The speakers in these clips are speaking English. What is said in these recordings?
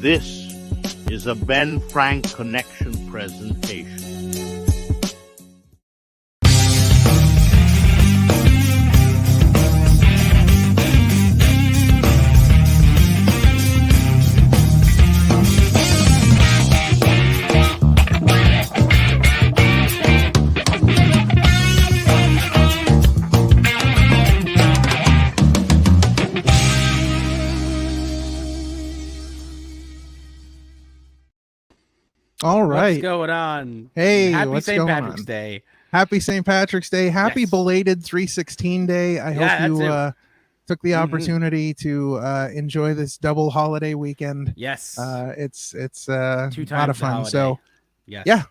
This is a Ben Frank Connection presentation. All right. What's going on? Hey, happy what's St. going Patrick's on? Day. Happy St. Patrick's Day. Happy Yes. belated 316 Day. I hope you took the opportunity to enjoy this double holiday weekend. Yes. It's Two a times lot of the fun. holiday. So Yes. yeah,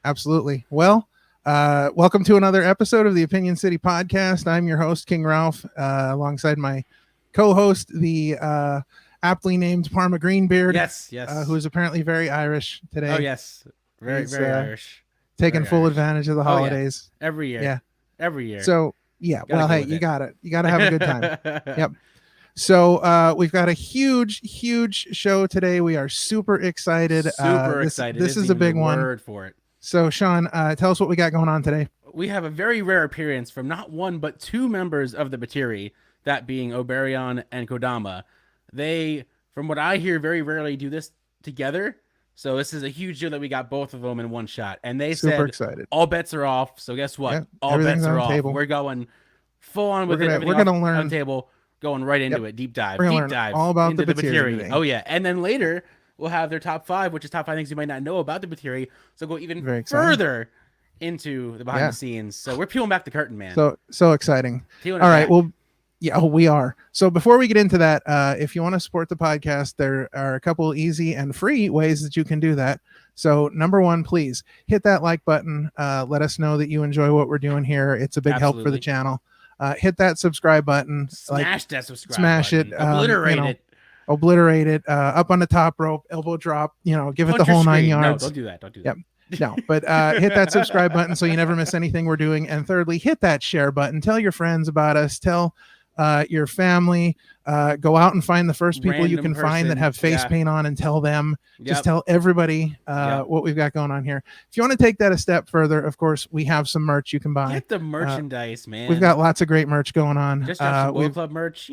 absolutely. Well, welcome to another episode of the Opinion City Podcast. I'm your host, King Ralph, alongside my co-host, the aptly named Parma Greenbeard. Yes. Who is apparently very Irish today. Oh, yes. Very Irish. Taking Very full Irish. advantage of the holidays. Yeah. Every year. Yeah. Every year. So yeah, Gotta well, go hey, with you it. got it. You got to have a good time. Yep. So we've got a huge show today. We are super excited. Super excited. This is a big one. Word for it. So Sean, tell us what we got going on today. We have a very rare appearance from not one but two members of the Batiri, that being Obariyon and Kodama. They, from what I hear, very rarely do this together. So this is a huge deal that we got both of them in one shot. And they Super said excited. all bets are off. So guess what? Yeah, all bets everything's are on the off. table. We're going full on with We're it. gonna learn on the table, going right into it. Deep dive. We're gonna Deep learn dive all about into the the Batiri Batiri. today. Oh yeah. And then later we'll have their top five, which is top five things you might not know about the Batiri. So go even Very exciting. further into the behind the scenes. So we're peeling back the curtain, man. So exciting. Peeling All it right. back. Well, yeah, we are. So before we get into that, if you want to support the podcast, there are a couple easy and free ways that you can do that. So number one, please hit that like button. Let us know that you enjoy what we're doing here. It's a big help for the channel. Hit that subscribe button. Smash that subscribe smash button. it. Obliterate it. Up on the top rope, elbow drop, give it Punch the whole your 9 screen. yards. No, don't do that. Don't do that. Yep. No, but hit that subscribe button so you never miss anything we're doing. And thirdly, hit that share button. Tell your friends about us. Tell your family. Go out and find the first people you can find that have face paint on and tell them. Just tell everybody what we've got going on here. If you want to take that a step further, of course, we have some merch you can buy. Get the merchandise, man. We've got lots of great merch going on. Just some World Club merch,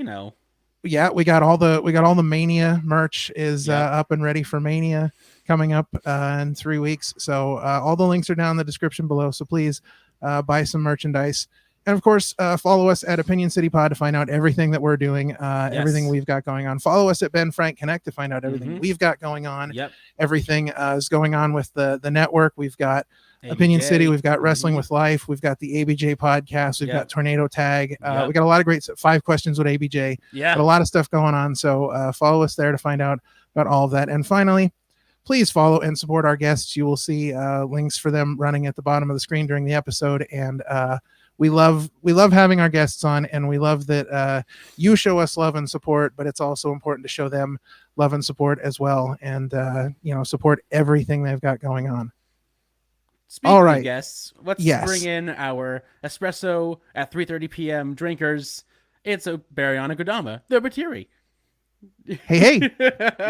Yeah, we got all the Mania merch is up and ready for Mania coming up in 3 weeks. So all the links are down in the description below. So please buy some merchandise. And of course, follow us at Opinion City Pod to find out everything that we're doing, everything we've got going on. Follow us at Ben Frank Connect to find out everything we've got going on. Yep. Everything is going on with the network. We've got Opinion City. We've got Wrestling with Life. We've got the ABJ podcast. We've got Tornado Tag. We got a lot of great 5 questions with ABJ. Yeah. Got a lot of stuff going on. So follow us there to find out about all of that. And finally, please follow and support our guests. You will see links for them running at the bottom of the screen during the episode. And we love having our guests on, and we love that you show us love and support, but it's also important to show them love and support as well, and support everything they've got going on. Speaking all right, of guests, let's bring in our espresso at 3:30 p.m. drinkers. It's Obariyon and Kodama, the Batiri. Hey.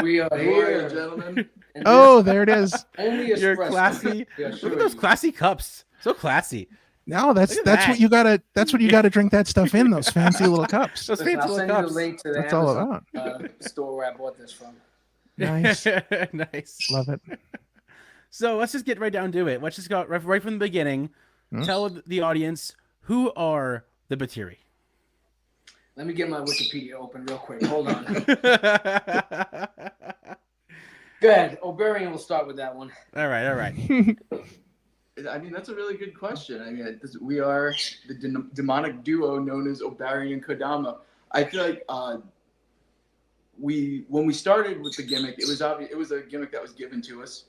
We are here, gentlemen. Oh, there it is. Only espresso. You're classy. Look at those classy cups. So classy. No, that's what you gotta. That's what you gotta drink that stuff in, those fancy little cups. Those fancy I'll little send you cups. the link to the That's Amazon, all about. store where I bought this from. Nice. Nice. Love it. So let's just get right down to it. Let's just go right from the beginning. Tell the audience, who are the Batiri? Let me get my Wikipedia open real quick. Hold on. Go ahead. Obariyon will start with that one. All right. I mean, that's a really good question. I mean, we are the demonic duo known as Obariyon and Kodama. I feel like when we started with the gimmick, it was obvious. It was a gimmick that was given to us,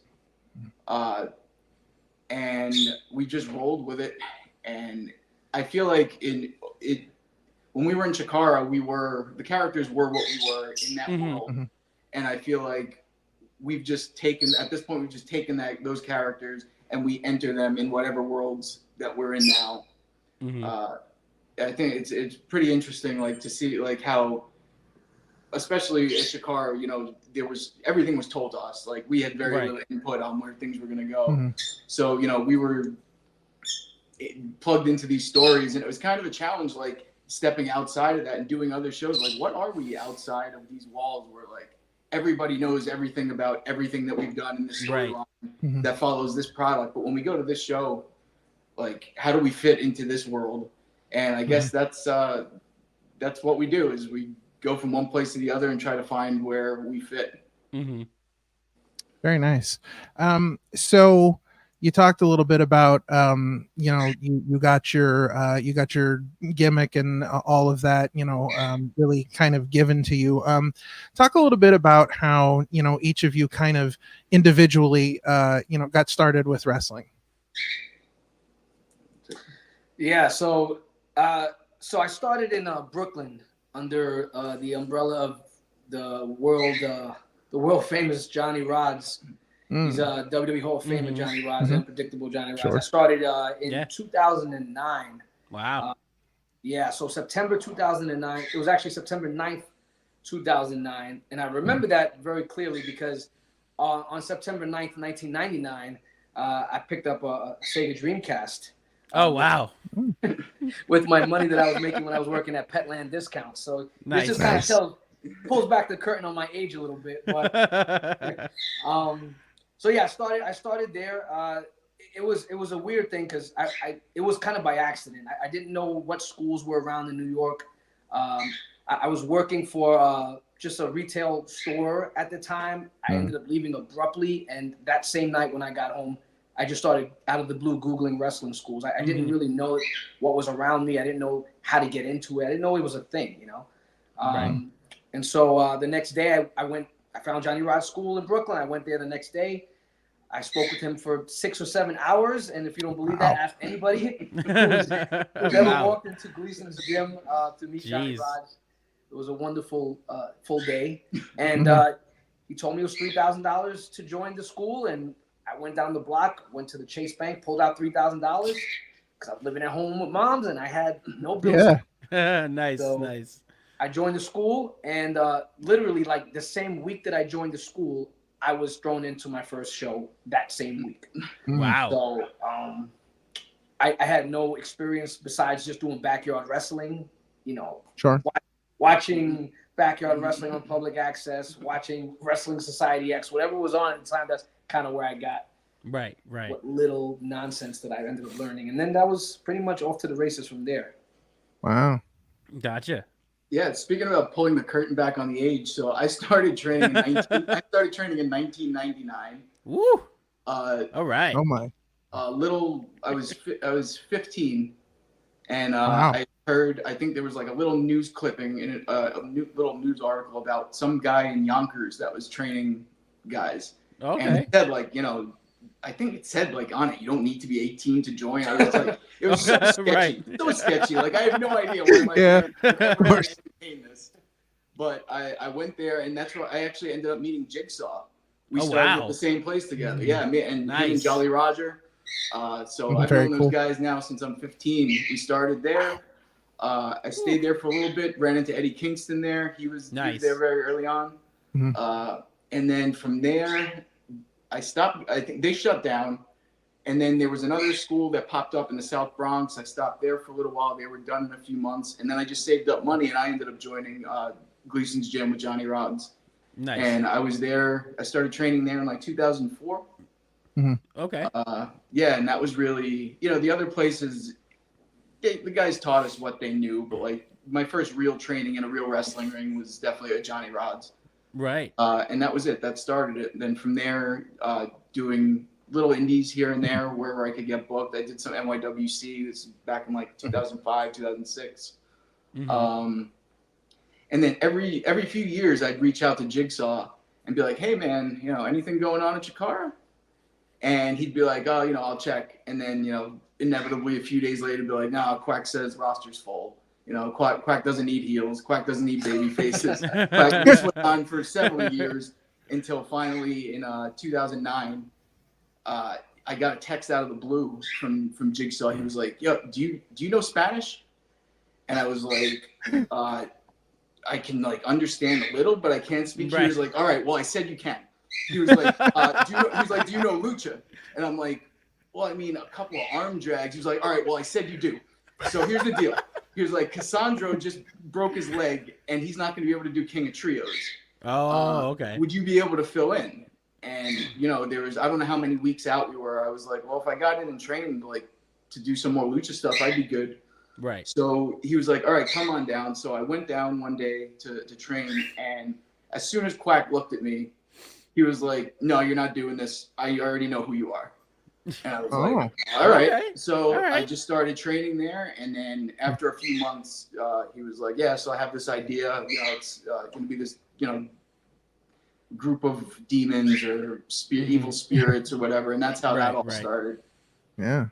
and we just rolled with it. And I feel like when we were in Chikara, the characters were what we were in that world, and I feel like we've just taken those characters and we enter them in whatever worlds that we're in now. I think it's pretty interesting, like to see like how especially at Shakar, everything was told to us. Like we had very Right. little input on where things were going to go. Mhm. So, we were plugged into these stories, and it was kind of a challenge, like stepping outside of that and doing other shows. Like, what are we outside of these walls where like everybody knows everything about everything that we've done in this storyline that follows this product? But when we go to this show, like, how do we fit into this world? And I guess that's what we do, is we go from one place to the other and try to find where we fit. Mm-hmm. Very nice. So you talked a little bit about, you got your gimmick and all of that, really kind of given to you. Talk a little bit about how, each of you kind of individually, got started with wrestling. Yeah. So I started in Brooklyn under the umbrella of the world famous Johnny Rods. He's a WWE Hall of Famer, Johnny Rods, unpredictable Johnny Rods. Sure. I started in 2009. Wow. So September 2009. It was actually September 9th, 2009. And I remember that very clearly because on September 9th, 1999, I picked up a Sega Dreamcast. Oh, wow. With my money that I was making when I was working at Petland Discounts. So Nice. this just kind of pulls back the curtain on my age a little bit. But I started there. It was a weird thing because it was kind of by accident. I didn't know what schools were around in New York. I was working for just a retail store at the time. I ended up leaving abruptly, and that same night when I got home, I just started out of the blue Googling wrestling schools. I didn't really know what was around me. I didn't know how to get into it. I didn't know it was a thing, Right. And so the next day I found Johnny Rod's school in Brooklyn. I went there the next day. I spoke with him for 6 or 7 hours. And if you don't believe that, ask anybody who's ever walked into Gleason's gym to meet Johnny Rod. It was a wonderful full day. And he told me it was $3,000 to join the school. And I went down the block, went to the Chase Bank, pulled out $3,000 because I was living at home with moms and I had no bills. Yeah. Nice. I joined the school, and literally like the same week that I joined the school, I was thrown into my first show that same week. Wow. So I had no experience besides just doing backyard wrestling, Sure. Watching backyard wrestling on public access, watching Wrestling Society X, whatever was on at the time. That's kind of where I got Right. what little nonsense that I ended up learning. And then that was pretty much off to the races from there. Wow. Gotcha. Yeah, speaking about pulling the curtain back on the age, so I started training in 1999. Woo. All right. Oh my. I was 15, and Wow. I think there was like a little news clipping in it, little news article about some guy in Yonkers that was training guys. Okay. And it said I think it said on it, you don't need to be 18 to join. I was like, it was so sketchy. Right. So sketchy. Like, I have no idea where my parents ever entertained this. But I went there, and that's where I actually ended up meeting Jigsaw. We started at the same place together. Yeah, me and Jolly Roger. So I've known those guys now since I'm 15. We started there. I stayed there for a little bit, ran into Eddie Kingston there. He was there very early on. And then from there, I stopped. I think they shut down. And then there was another school that popped up in the South Bronx. I stopped there for a little while. They were done in a few months. And then I just saved up money, and I ended up joining Gleason's gym with Johnny Rods. Nice. And I was there. I started training there in 2004. Okay. Yeah, and that was really, the other places, the guys taught us what they knew. But my first real training in a real wrestling ring was definitely at Johnny Rods. Right. And that was it. That started it. And then from there, doing little indies here and there wherever I could get booked. I did some NYWC. This is back in 2005, 2006. And then every few years, I'd reach out to Jigsaw and be like, "Hey man, anything going on at Chikara?" And he'd be like, "Oh, I'll check." And then inevitably a few days later, be like, "No, Quack says roster's full. Quack doesn't need heels. Quack doesn't need baby faces." Quack, this went on for several years until finally in 2009, I got a text out of the blue from Jigsaw. He was like, "Yo, do you know Spanish?" And I was like, I can like understand a little, but I can't speak. Right. He was like, all right, well, I said you can. He was like, do you know lucha? And I'm like, well, I mean, a couple of arm drags. He was like, all right, well, I said you do. So here's the deal. He was like, Cassandro just broke his leg, and he's not going to be able to do King of Trios. Oh, okay. Would you be able to fill in? And, you know, there was, I don't know how many weeks out we were. I was like, well, if I got in and trained, like, to do some more lucha stuff, I'd be good. Right. So he was like, all right, come on down. So I went down one day to train, and as soon as Quack looked at me, he was like, no, you're not doing this. I already know who you are. And I was like, all right. Okay. So All right. I just started training there. And then after a few months, he was like, yeah, so I have this idea, you know, it's going to be this, you know, group of demons or evil spirits or whatever. And that's how that all started. Yeah.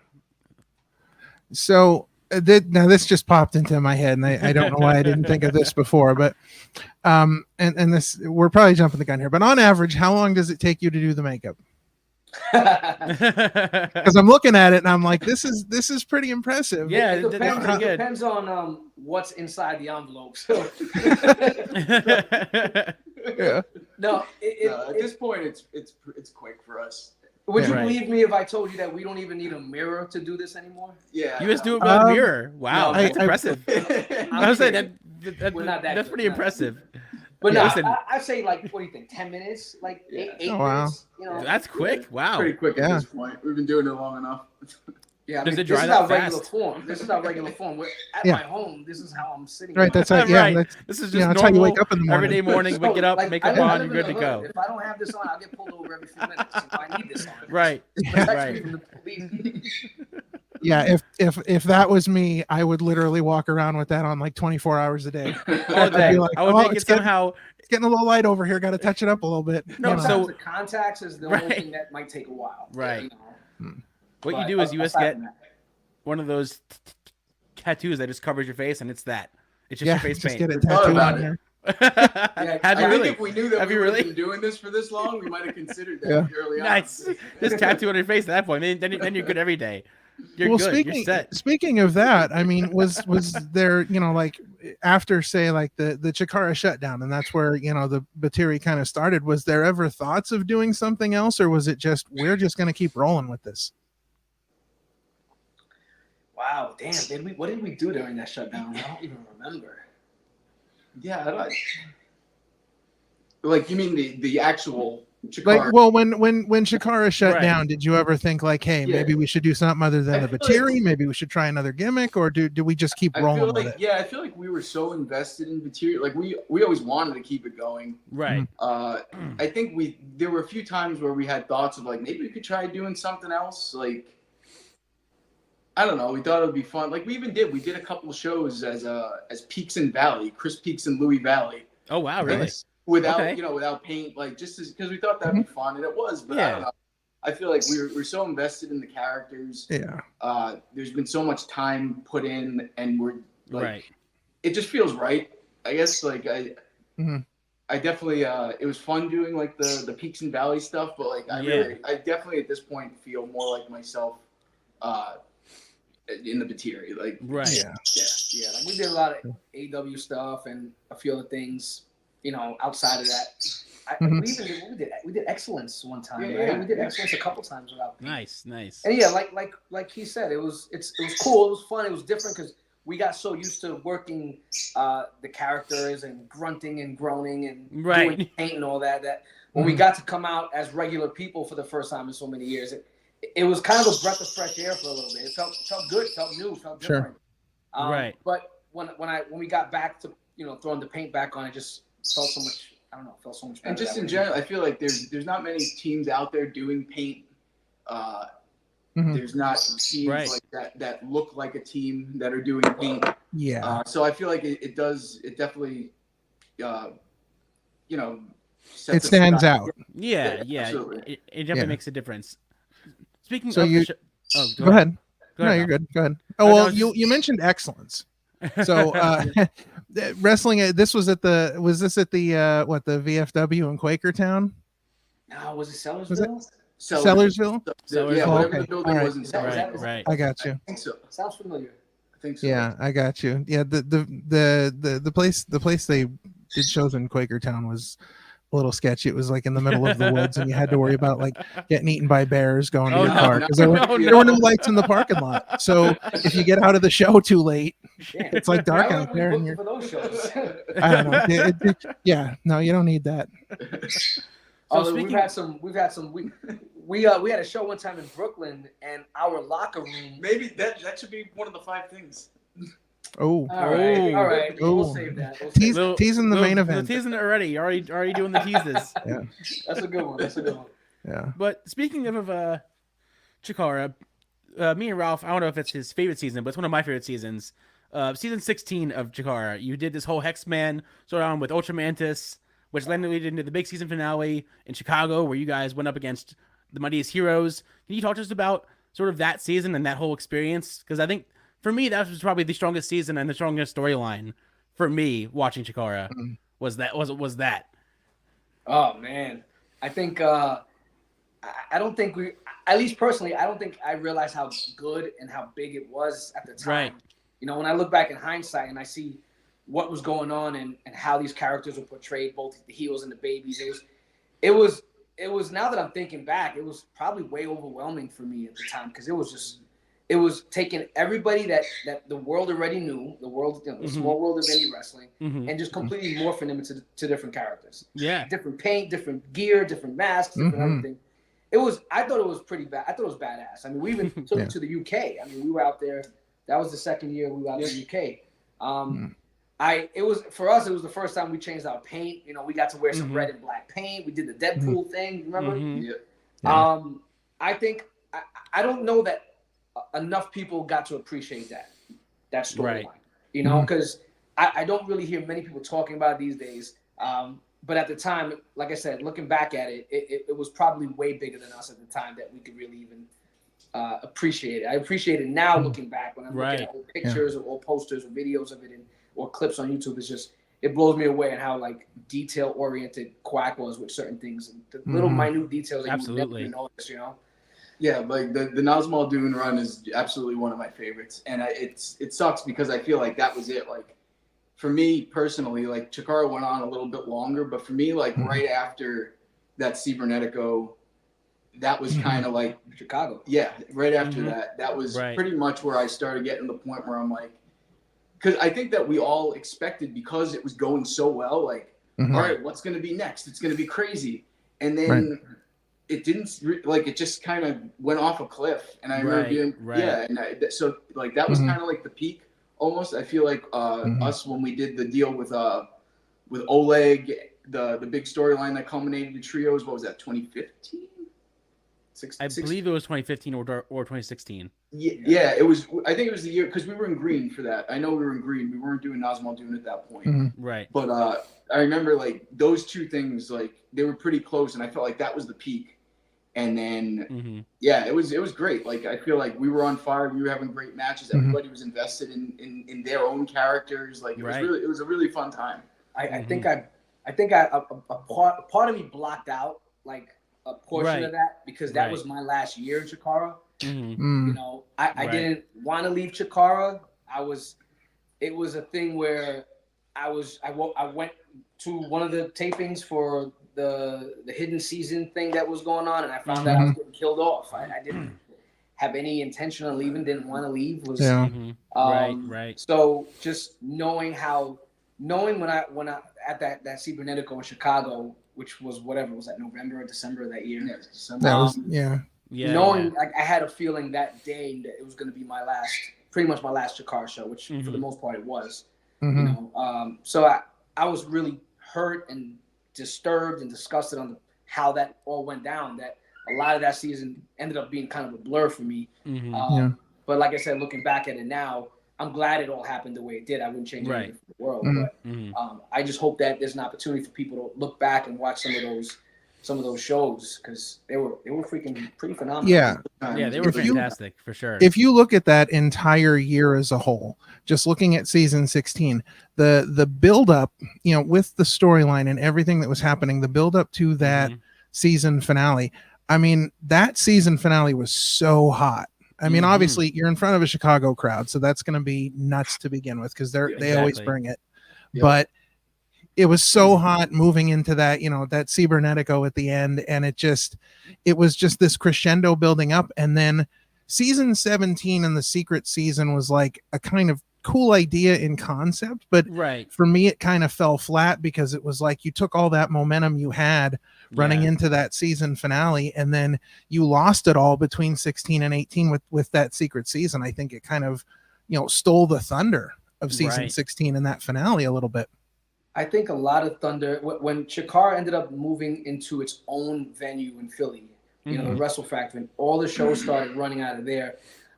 So now this just popped into my head, and I don't know why I didn't think of this before, but and this, we're probably jumping the gun here, but on average, how long does it take you to do the makeup? Because I'm looking at it and I'm like, this is pretty impressive. Yeah, it depends, pretty good. depends on what's inside the envelope. So Yeah. no, At this point, it's quick for us. Would you Right. believe me if I told you that we don't even need a mirror to do this anymore? Yeah. You just do it with a mirror. Wow, no, that's impressive. I was saying We're not that that's good. pretty impressive. But Yeah. no, Listen. I say like, what do you think? 10 minutes? Like eight Oh, wow. minutes? You know? That's quick. Wow. Pretty quick Yeah. at this point. We've been doing it long enough. Yeah, I Does mean, it dry this is that our regular fast? form. This is our regular form. We're at Yeah. my home. This is how I'm sitting. Right. That's like, yeah. Right. That's, This is you just know, that's how you normal. wake up in the morning. Everyday morning, So, wake it up, like, make I up live- I on, live you're in good to the go. hood. If I don't have this on, I'll get pulled over every few minutes. If I need this on. Right. It protects me Right. from the police. Yeah. If that was me, I would literally walk around with that on like 24 hours a day. All day. be like, I would oh, make it it's getting- somehow. It's getting a little light over here. Got to touch it up a little bit. No, you know? so- Sometimes the contacts is the only Right. thing that might take a while. Right. You know? What you But do is you just aside get from that- one of those tattoos that just covers your face, and it's that. It's just Yeah. your face Just paint. get it Thought tattooed about on it. there. Have I you think really? if we knew that Have we you would really? been doing this for this long, we might have considered that Yeah. early on. Nice. Just tattoo on your face at that point. Then you're good every day. You're Well, good. You're set. speaking of that, I mean, was there, you know, like after say like the Chikara shutdown, and that's where, you know, the Batiri kind of started, was there ever thoughts of doing something else, or was it just we're just going to keep rolling with this? Wow, damn! What did we do during that shutdown? I don't even remember. Yeah, I don't. Like, you mean the actual Chikara? Like, well, when Chikara shut Right. down, did you ever think like, hey, Yeah. maybe we should do something other than I the feel like- Batiri? Maybe we should try another gimmick, or do we just keep I rolling feel with like, it? yeah, I feel like we were so invested in Batiri. Like, we always wanted to keep it going. Right. I think there were a few times where we had thoughts of like, maybe we could try doing something else. Like, I don't know. We thought it would be fun. Like, we did a couple of shows as Peaks and Valley, Chris Peaks and Louis Valley. Oh wow, really? Nice. Without Okay. without paint, like just because we thought that'd be fun, and it was. But I don't know. I feel like we're so invested in the characters. Yeah. There's been so much time put in, and we're like, Right. it just feels right. I guess like I definitely it was fun doing like the Peaks and Valleys stuff, but like I definitely at this point feel more like myself in the Batiri. Like Right. Yeah. Yeah, like we did a lot of AW stuff and a few other things, you know, outside of that. Mhm. We did excellence one time, Yeah, right? yeah, We did yeah. excellence a couple times without paint. Nice. And yeah, like he said, it was cool. It was fun. It was different because we got so used to working the characters and grunting and groaning and Right. doing paint and all that. That when we got to come out as regular people for the first time in so many years, it was kind of a breath of fresh air for a little bit. It felt good, felt new, felt Sure. different. Right. But when we got back to throwing the paint back on, it just felt so much. I don't know, felt so much better. and just that in way. general, I feel like there's not many teams out there doing paint. There's not teams Right. like that look like a team that are doing paint. Yeah. So I feel like it definitely, sets It us stands apart. out. Yeah. Yeah, Yeah. absolutely. It definitely Yeah. makes a difference. Speaking So of you- Go ahead. Go No, ahead, you're Mal. good. Go ahead. Oh, Oh, no, well, it's you mentioned excellence. So wrestling. This was at the the VFW in Quakertown, No, was it Sellersville? Was it? Sellersville. Sellersville. Yeah, Oh, whatever okay. the building All right. was in Is that- Sellersville. Right. Right. I got you. I think so. Sounds familiar. think so. Yeah, I got you. Yeah, the place they did shows in Quakertown was a little sketchy. It was like in the middle of the woods, and you had to worry about like getting eaten by bears going to Oh, your no, car because there were no lights in the parking lot. So if you get out of the show too late, it's like dark out there, and you're. For those shows. I don't know. Yeah, no, you don't need that. We've had some. We had a show one time in Brooklyn, and our locker room. Maybe that should be one of the 5 things. Oh, all right. We'll save that. Teasing the main event. Teasing it already. Already doing the teases. Yeah, that's a good one. Yeah. But speaking of Chikara, me and Ralph, I don't know if it's his favorite season, but it's one of my favorite seasons. Season 16 of Chikara, you did this whole HeXed Man sort of with Ultramantis, which landed into the big season finale in Chicago, where you guys went up against the Mightiest Heroes. Can you talk to us about sort of that season and that whole experience? Because I think for me, that was probably the strongest season and the strongest storyline for me watching Chikara. Was that? Oh man, I think I don't think we, at least personally, I don't think I realized how good and how big it was at the time. Right. You know, when I look back in hindsight and I see what was going on and how these characters were portrayed, both the heels and the babies, it was now that I'm thinking back, it was probably way overwhelming for me at the time, because it was taking everybody that the world already knew, the world, the small world of indie wrestling, and just completely morphing them into different characters. Yeah. Different paint, different gear, different masks, different everything. I thought it was pretty bad. I thought it was badass. I mean, we even took it to the UK. I mean, we were out there. That was the second year we were out in the UK. For us, it was the first time we changed our paint. You know, we got to wear some red and black paint. We did the Deadpool thing. Remember? Yeah. I think I don't know that enough people got to appreciate that storyline. Right. You know, because I don't really hear many people talking about it these days. But at the time, like I said, looking back at it, it was probably way bigger than us at the time that we could really even appreciate it. I appreciate it now looking back when I'm looking at old pictures or old posters or videos of it or clips on YouTube. It's just, it blows me away and how like detail oriented Quack was with certain things and the little minute details that you would never even notice, you know? Yeah, like the Nazmal Dune run is absolutely one of my favorites, and it sucks because I feel like that was it. Like for me personally, like Chikara went on a little bit longer, but for me, like right after that Cybernetico, that was kind of like Chicago. Yeah, right after that was pretty much where I started getting to the point where I'm like, because I think that we all expected, because it was going so well, like, all right, what's going to be next? It's going to be crazy, and then. It didn't like, it just kind of went off a cliff, and I remember being and so like that was kind of like the peak almost. I feel like us when we did the deal with Oleg, the big storyline that culminated in trios. What was that? 2015? I believe it was 2015 or 2016. Yeah, it was. I think it was the year, because we were in green for that. I know we were in green. We weren't doing Nazmal Dune at that point. Right. But I remember like those two things, like they were pretty close, and I felt like that was the peak. And then, it was great. Like, I feel like we were on fire. We were having great matches. Everybody was invested in their own characters. Like, it was a really fun time. I think a part of me blocked out like a portion of that, because that was my last year in Chikara. You know, I didn't want to leave Chikara. It was a thing where I went to one of the tapings for the hidden season thing that was going on, and I found out I was getting killed off. I didn't have any intention of leaving, didn't want to leave. So just knowing when I at that Cybernetico in Chicago, which was whatever, was that November or December of that year? Yeah, December. Knowing like I had a feeling that day that it was going to be pretty much my last Chikara show, which for the most part it was. You know, so I was really hurt and disturbed and disgusted on how that all went down, that a lot of that season ended up being kind of a blur for me. But like I said, looking back at it now, I'm glad it all happened the way it did. I wouldn't change anything for the world. But I just hope that there's an opportunity for people to look back and watch some of those shows, because they were freaking pretty phenomenal. Yeah, they were fantastic for sure. If you look at that entire year as a whole, just looking at season 16, the build up, you know, with the storyline and everything that was happening, the build up to that season finale. I mean, that season finale was so hot. I mean, Mhm. obviously you're in front of a Chicago crowd, so that's going to be nuts to begin with because they always Exactly. bring it. Yep. But it was so hot moving into that, that cybernetico at the end, and it was just this crescendo building up, and then season 17 and the secret season was like a kind of cool idea in concept, but Right. for me it kind of fell flat because it was like you took all that momentum you had running Yeah. into that season finale, and then you lost it all between 16 and 18 with that secret season. I think it kind of stole the thunder of season Right. 16 and that finale a little bit. I think a lot of thunder when Chikara ended up moving into its own venue in Philly, the Wrestle Factory, and all the shows started running out of there.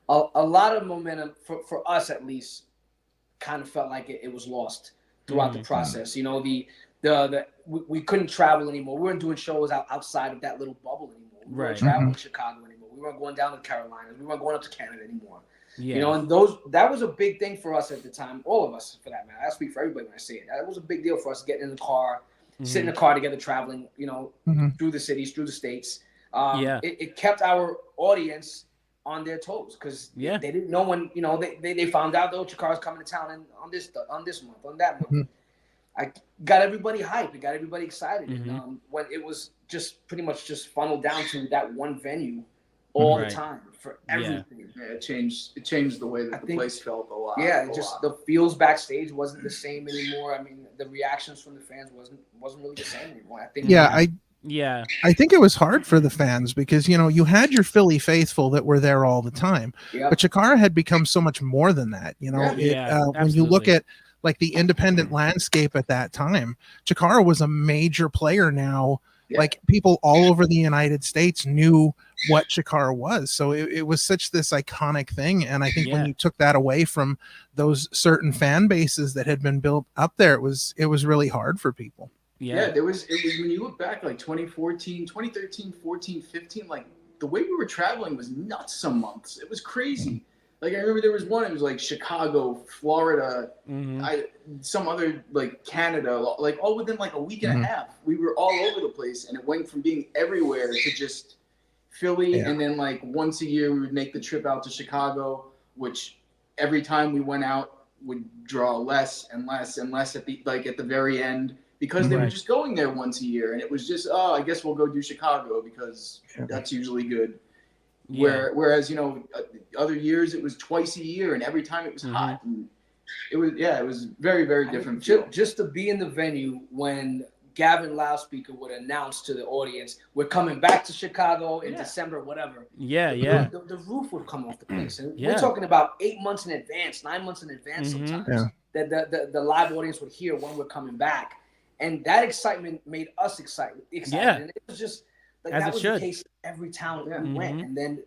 A lot of momentum for us, at least, kind of felt like it was lost throughout the process. We couldn't travel anymore. We weren't doing shows outside of that little bubble anymore. We weren't traveling to Chicago anymore. We weren't going down to the Carolinas. We weren't going up to Canada anymore. Yeah. And that was a big thing for us at the time. All of us, for that matter. I speak for everybody when I say it. That was a big deal for us getting in the car, sitting in the car together, traveling, through the cities, through the states. It kept our audience on their toes because they didn't know when, they found out though Chikara's coming to town and on this month, on that month. I got everybody hyped. It got everybody excited. And when it was just pretty much just funneled down to that one venue all the time for everything. Yeah, it changed the way that the place felt a lot. Yeah, the feels backstage wasn't the same anymore. I mean, the reactions from the fans wasn't really the same anymore. I think. Yeah, I think it was hard for the fans because you had your Philly faithful that were there all the time, but Chikara had become so much more than that. When you look at like the independent landscape at that time, Chikara was a major player now. Yeah. Like people all over the United States knew what Chikara was. So it was such this iconic thing. And I think when you took that away from those certain fan bases that had been built up there, it was really hard for people. Yeah, it was when you look back like 2014, 2013, 14, 15, like the way we were traveling was nuts some months. It was crazy. Like I remember there was one, it was like Chicago, Florida, some other like Canada, like all within like a week and a half. We were all over the place, and it went from being everywhere to just Philly, and then like once a year we would make the trip out to Chicago, which every time we went out would draw less and less and less at the very end because they were just going there once a year, and it was just I guess we'll go do Chicago because that's usually good. Yeah. Whereas other years it was twice a year, and every time it was hot. And it was very, very different. Just to be in the venue when Gavin Loudspeaker would announce to the audience, "We're coming back to Chicago in December, whatever." The roof would come off the place, and we're talking about 8 months in advance, 9 months in advance sometimes. That the live audience would hear when we're coming back, and that excitement made us excited. And it was just. Like that was the case every town we went, and then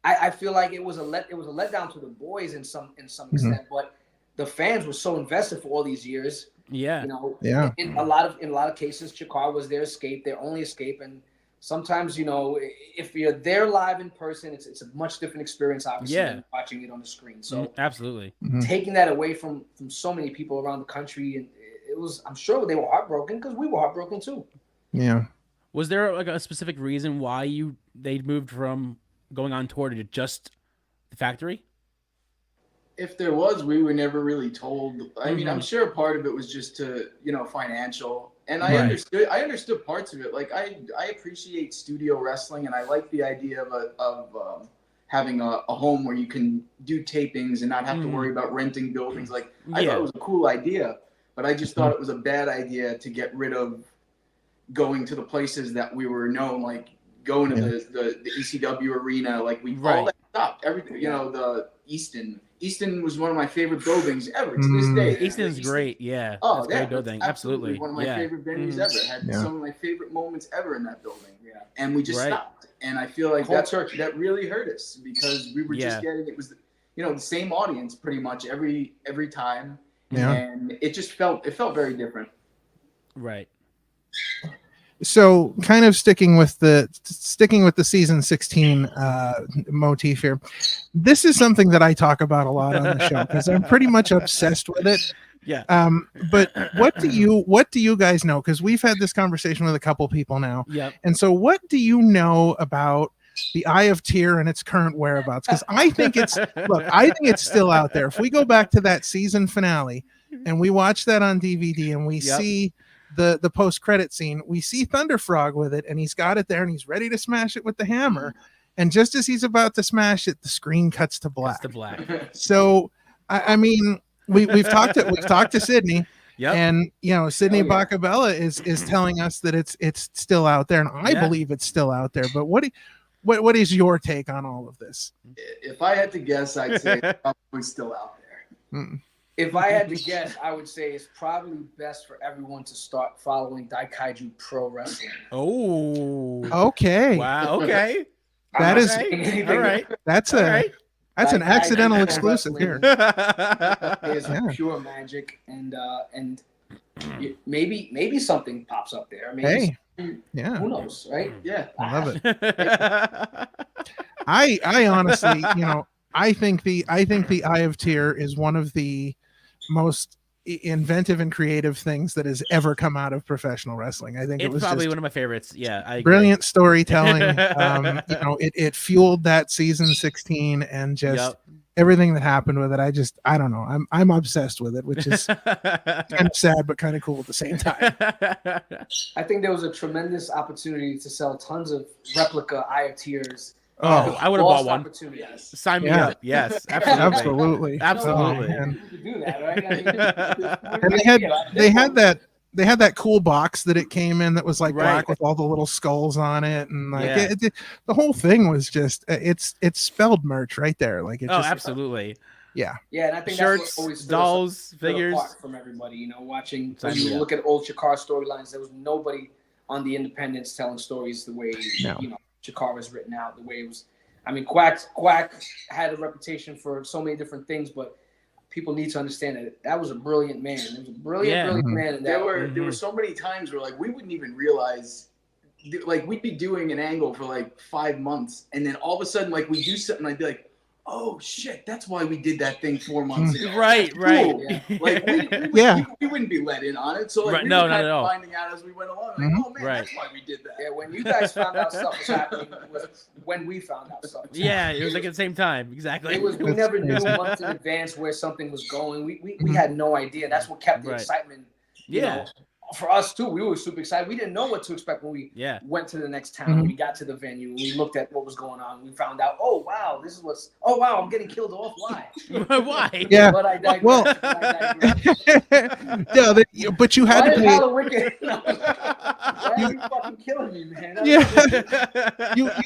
I feel like it was a letdown to the boys in some extent, but the fans were so invested for all these years. In a lot of cases, Chikara was their escape, their only escape, and sometimes if you're there live in person, it's a much different experience, obviously, than watching it on the screen. So absolutely taking that away from so many people around the country, and I'm sure they were heartbroken because we were heartbroken too. Yeah. Was there like a specific reason why they moved from going on tour to just the factory? If there was, we were never really told. I mean, I'm sure part of it was just to, financial. And I understood parts of it. Like I appreciate studio wrestling, and I like the idea of having a home where you can do tapings and not have to worry about renting buildings. Like I thought it was a cool idea, but I just thought it was a bad idea to get rid of going to the places that we were known, like going to the ECW arena, like all that stopped. Everything, the Easton was one of my favorite buildings ever to this day. Easton's great, Oh, that's a great building, absolutely. One of my favorite venues ever. Had some of my favorite moments ever in that building. And we just stopped. And I feel like that really hurt us because we were just getting the same audience pretty much every time. And it felt very different. Right. So kind of sticking with the season 16 motif here, this is something that I talk about a lot on the show because I'm pretty much obsessed with it. But what do you guys know? Because we've had this conversation with a couple people now. And so what do you know about the Eye of Tyr and its current whereabouts, because I think it's still out there. If we go back to that season finale and we watch that on DVD and we see the post-credit scene, we see Thunder Frog with it, and he's got it there and he's ready to smash it with the hammer. And just as he's about to smash it, the screen cuts to black. So I mean, we've talked to Sydney. And Sydney Bacabella is telling us that it's still out there, and I believe it's still out there. But what is your take on all of this? If I had to guess, I'd say it's probably still out there. If I had to guess, I would say it's probably best for everyone to start following Daikaiju Pro Wrestling. Oh, okay. Wow. Okay. That is all right. That's an accidental exclusive here. It's pure magic, and maybe something pops up there. Maybe who knows, right? Yeah, I love it. I honestly, I think the Eye of Tyr is one of the most inventive and creative things that has ever come out of professional wrestling. I think it was probably one of my favorites. Yeah, I agree. Brilliant storytelling. It fueled that season 16 and just everything that happened with it. I don't know. I'm obsessed with it, which is kind of sad but kind of cool at the same time. I think there was a tremendous opportunity to sell tons of replica Eye of Tyrs. Oh, I would have bought one. Yes. Sign me up. Yes, absolutely. Absolutely. You could do that, right? And they had that cool box that it came in that was like black with all the little skulls on it, and the whole thing was just it's spelled merch right there. Like it's absolutely. Yeah, and I think shirts, that's what always dolls, figures from everybody. Watching when you look at old Chikara storylines, there was nobody on the independents telling stories the way Chikara was written out, the way it was. I mean, Quack had a reputation for so many different things, but people need to understand that was a brilliant man. It was a brilliant man. And there were so many times where we wouldn't even realize, we'd be doing an angle for 5 months, and then all of a sudden we do something, I'd be like, oh shit, that's why we did that thing 4 months ago. Right. Cool. We wouldn't be let in on it. So we were kind of finding out as we went along. Oh man, that's why we did that. Yeah, when you guys found out stuff was happening was when we found out stuff was happening. It was at the same time. Exactly. We never knew months in advance where something was going. We had no idea. That's what kept the excitement. For us too, we were super excited. We didn't know what to expect when we went to the next town. We got to the venue and we looked at what was going on. We found out, I'm getting killed off. Why? Why? Yeah. But I digress. Well, but you had to pay. Why are you fucking killing me, man? You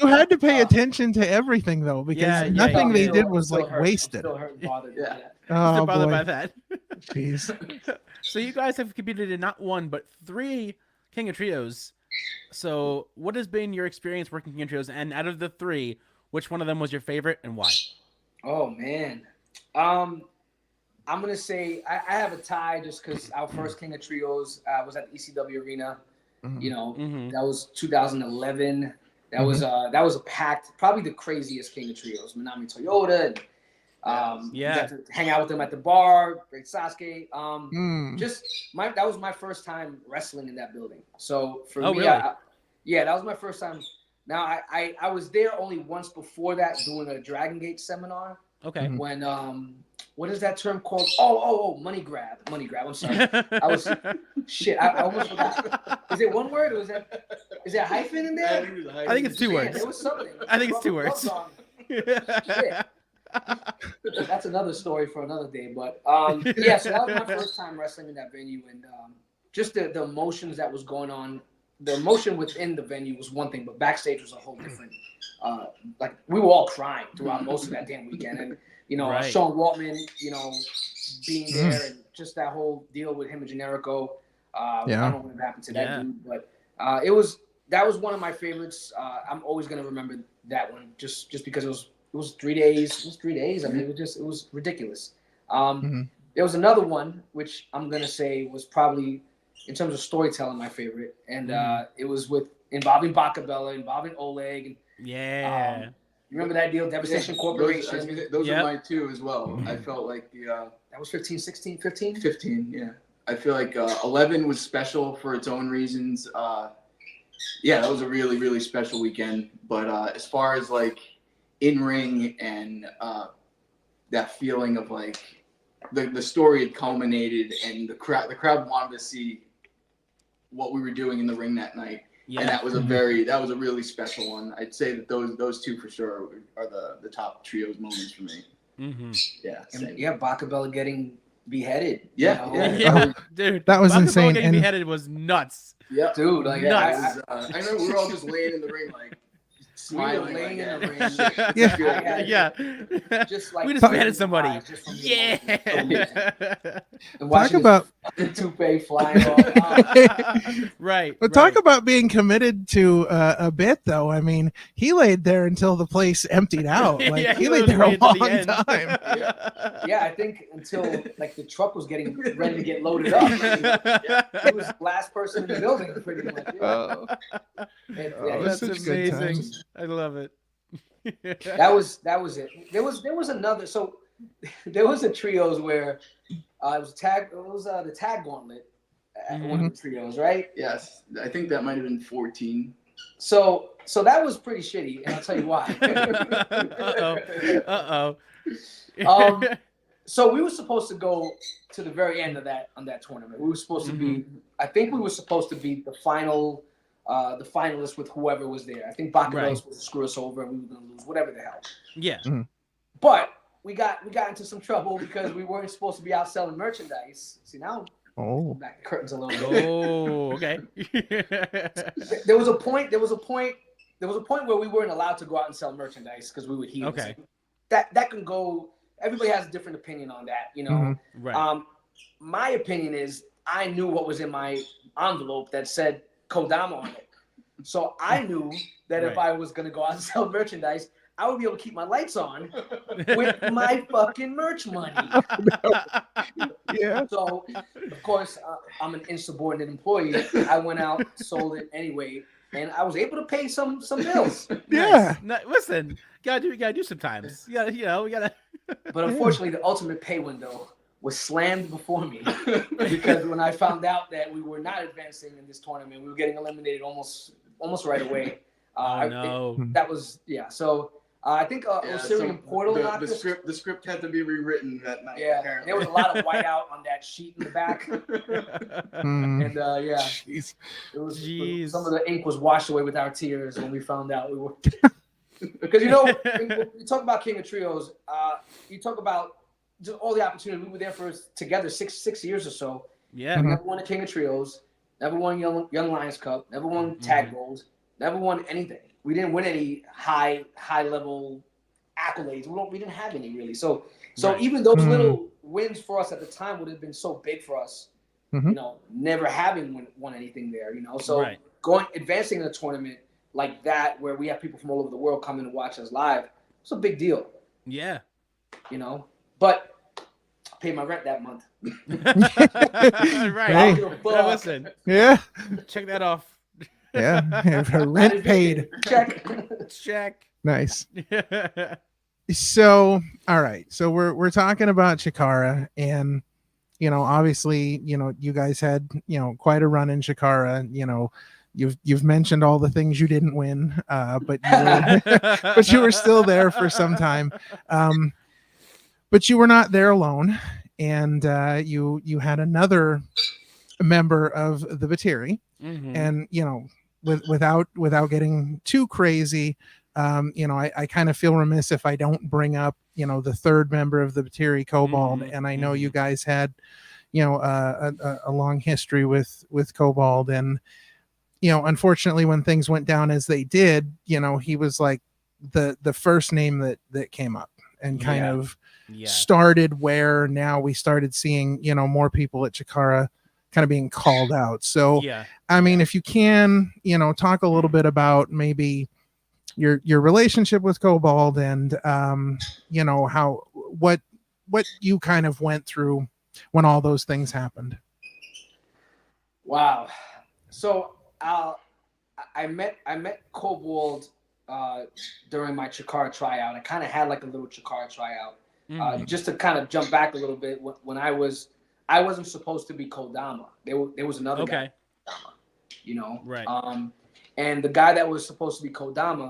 had to pay attention to everything though, because nothing they did was wasted. Still hurt and bothered. Still bothered by that. Jeez. So you guys have competed in not one but 3 King of Trios. So what has been your experience working King of Trios? And out of the 3, which one of them was your favorite and why? Oh man, I'm gonna say I have a tie just because our first King of Trios was at the ECW Arena. That was 2011. That was a packed, probably the craziest King of Trios. Manami Toyota. And, got to hang out with them at the bar. Great Sasuke. That was my first time wrestling in that building. So for me, really? that was my first time. Now I was there only once before that doing a Dragon Gate seminar. Okay. When what is that term called? Oh, money grab. I'm sorry. I almost forgot. Is it one word or is there a hyphen in there? I think it's 2 words. There was something. I think it's 2 words. Shit. That's another story for another day. But so that was my first time wrestling in that venue, and just the emotions that was going on. The emotion within the venue was one thing, but backstage was a whole different. We were all crying throughout most of that damn weekend, and Sean Waltman, being there, and just that whole deal with him and Generico. I don't know what happened to that dude, but that was one of my favorites. I'm always gonna remember that one, just because it was 3 days. It was 3 days. I mean, it was ridiculous. There was another one, which I'm going to say was probably, in terms of storytelling, my favorite. And it was involving Bacabella, involving Oleg. And, you remember that deal, Devastation Corporation? Those are mine too as well. I felt like that was 15, 16, 15? 15, yeah. I feel like 11 was special for its own reasons. yeah, that was a really, really special weekend. But as far as like in ring and that feeling of like the story had culminated and the crowd wanted to see what we were doing in the ring that night. Yeah. And that was a really special one. I'd say that those two for sure are the top trios moments for me. Mm-hmm. Yeah. And, yeah, Bacabella getting beheaded. Yeah, you know? Yeah, dude, That was Bacabella insane. getting And beheaded was nuts. Yeah, Dude, like Nuts. I remember we were all just laying in the ring like smiling, laying in the like, ring. Yeah. Yeah. Just like We just beheaded somebody. just from the Yeah. emotion. And talk watching about the toupee flying off. Right. but talk about being committed to a bit, though. I mean, he laid there until the place emptied out. Like Yeah, he laid there a literally long until the time. end. Yeah, I think until like the truck was getting ready to get loaded up. He was the last person in the building, pretty much. Yeah. Oh, And, Oh, yeah, that's That's such good amazing. times. I love it. that was it. There was another. So there was a trios where it was the tag gauntlet at one of the trios, right? yes, I think that might have been 14. So that was pretty shitty, and I'll tell you why. Uh-oh. So we were supposed to go to the very end of that tournament. We were supposed to be. I think we were supposed to be the finalists with whoever was there. I think Bacabella was supposed to screw us over, and we were going to lose, whatever the hell. Yeah. But we got into some trouble because we weren't supposed to be out selling merchandise. See now. Oh. Back the curtains a little bit. Oh, okay. There was a point where we weren't allowed to go out and sell merchandise because we were heels. Okay. That can go. Everybody has a different opinion on that, you know. Right. My opinion is I knew what was in my envelope that said Kodama on it, so I knew that if I was gonna go out and sell merchandise, I would be able to keep my lights on with my fucking merch money. Yeah. So, of course, I'm an insubordinate employee. I went out, sold it anyway, and I was able to pay some bills. Yeah. Nice. Listen, you gotta do sometimes. We gotta. But unfortunately, the ultimate pay window was slammed before me because when I found out that we were not advancing in this tournament, we were getting eliminated almost right away. No. That was So I think Syrian Portal knocked us. The script had to be rewritten that night. Yeah, apparently. there was a lot of whiteout on that sheet in the back, and Jeez. it was Jeez. some of the ink was washed away with our tears when we found out we were. Because when you talk about King of Trios, you talk about just all the opportunity. We were there for together six years or so. Yeah. We never won a King of Trios, never won Young Lions Cup, never won tag goals, never won anything. We didn't win any high level accolades. We didn't have any really. So even those little wins for us at the time would have been so big for us. You know, never having won anything there. You know, so advancing in a tournament like that where we have people from all over the world come in and watch us live, it's a big deal. Yeah. You know, but I paid my rent that month. Right. Hey. Now listen. Yeah. Check that off. Yeah. Rent paid. Check. Nice. So, all right. So we're talking about Chikara, and obviously, you guys had quite a run in Chikara. You've mentioned all the things you didn't win, but you were still there for some time. But you were not there alone, and you had another member of the Batiri, and without getting too crazy, I kind of feel remiss if I don't bring up the third member of the Batiri, Cobalt, and I know you guys had a long history with Cobalt, and unfortunately when things went down as they did, he was like the first name that came up and kind of started where now we started seeing more people at Chikara kind of being called out. So I mean, if you can talk a little bit about maybe your relationship with Cobalt and how what you kind of went through when all those things happened. Wow. So I met Cobalt during my Chikara tryout. I kind of had like a little Chikara tryout. Just to kind of jump back a little bit, when I wasn't supposed to be Kodama. There was another guy, Kodama, Right. And the guy that was supposed to be Kodama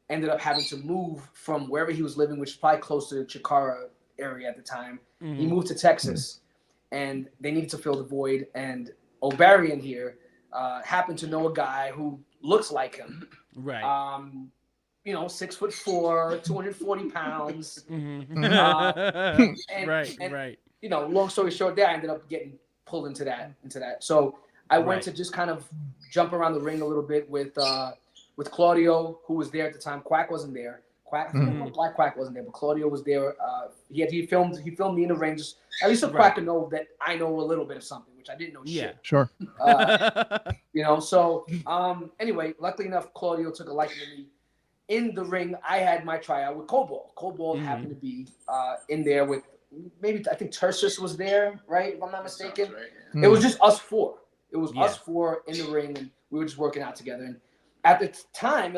ended up having to move from wherever he was living, which is probably close to the Chikara area at the time. Mm-hmm. He moved to Texas, and they needed to fill the void. And Obariyon here happened to know a guy who looks like him. Right. 6'4", 240 pounds. Mm-hmm. Right. Long story short, there I ended up getting pulled into that. So I went to just kind of jump around the ring a little bit with Claudio, who was there at the time. Quack wasn't there. Black Quack wasn't there, but Claudio was there. He filmed me in the ring, just at least so Quack could know that I know a little bit of something, which I didn't know shit. Sure. So anyway, luckily enough, Claudio took a liking to me. In the ring, I had my tryout with Cobalt. Cobalt happened to be in there with maybe, I think Tertius was there, right? If I'm not mistaken. Right, yeah. It was just us four. It was us four in the ring, and we were just working out together. And at the time,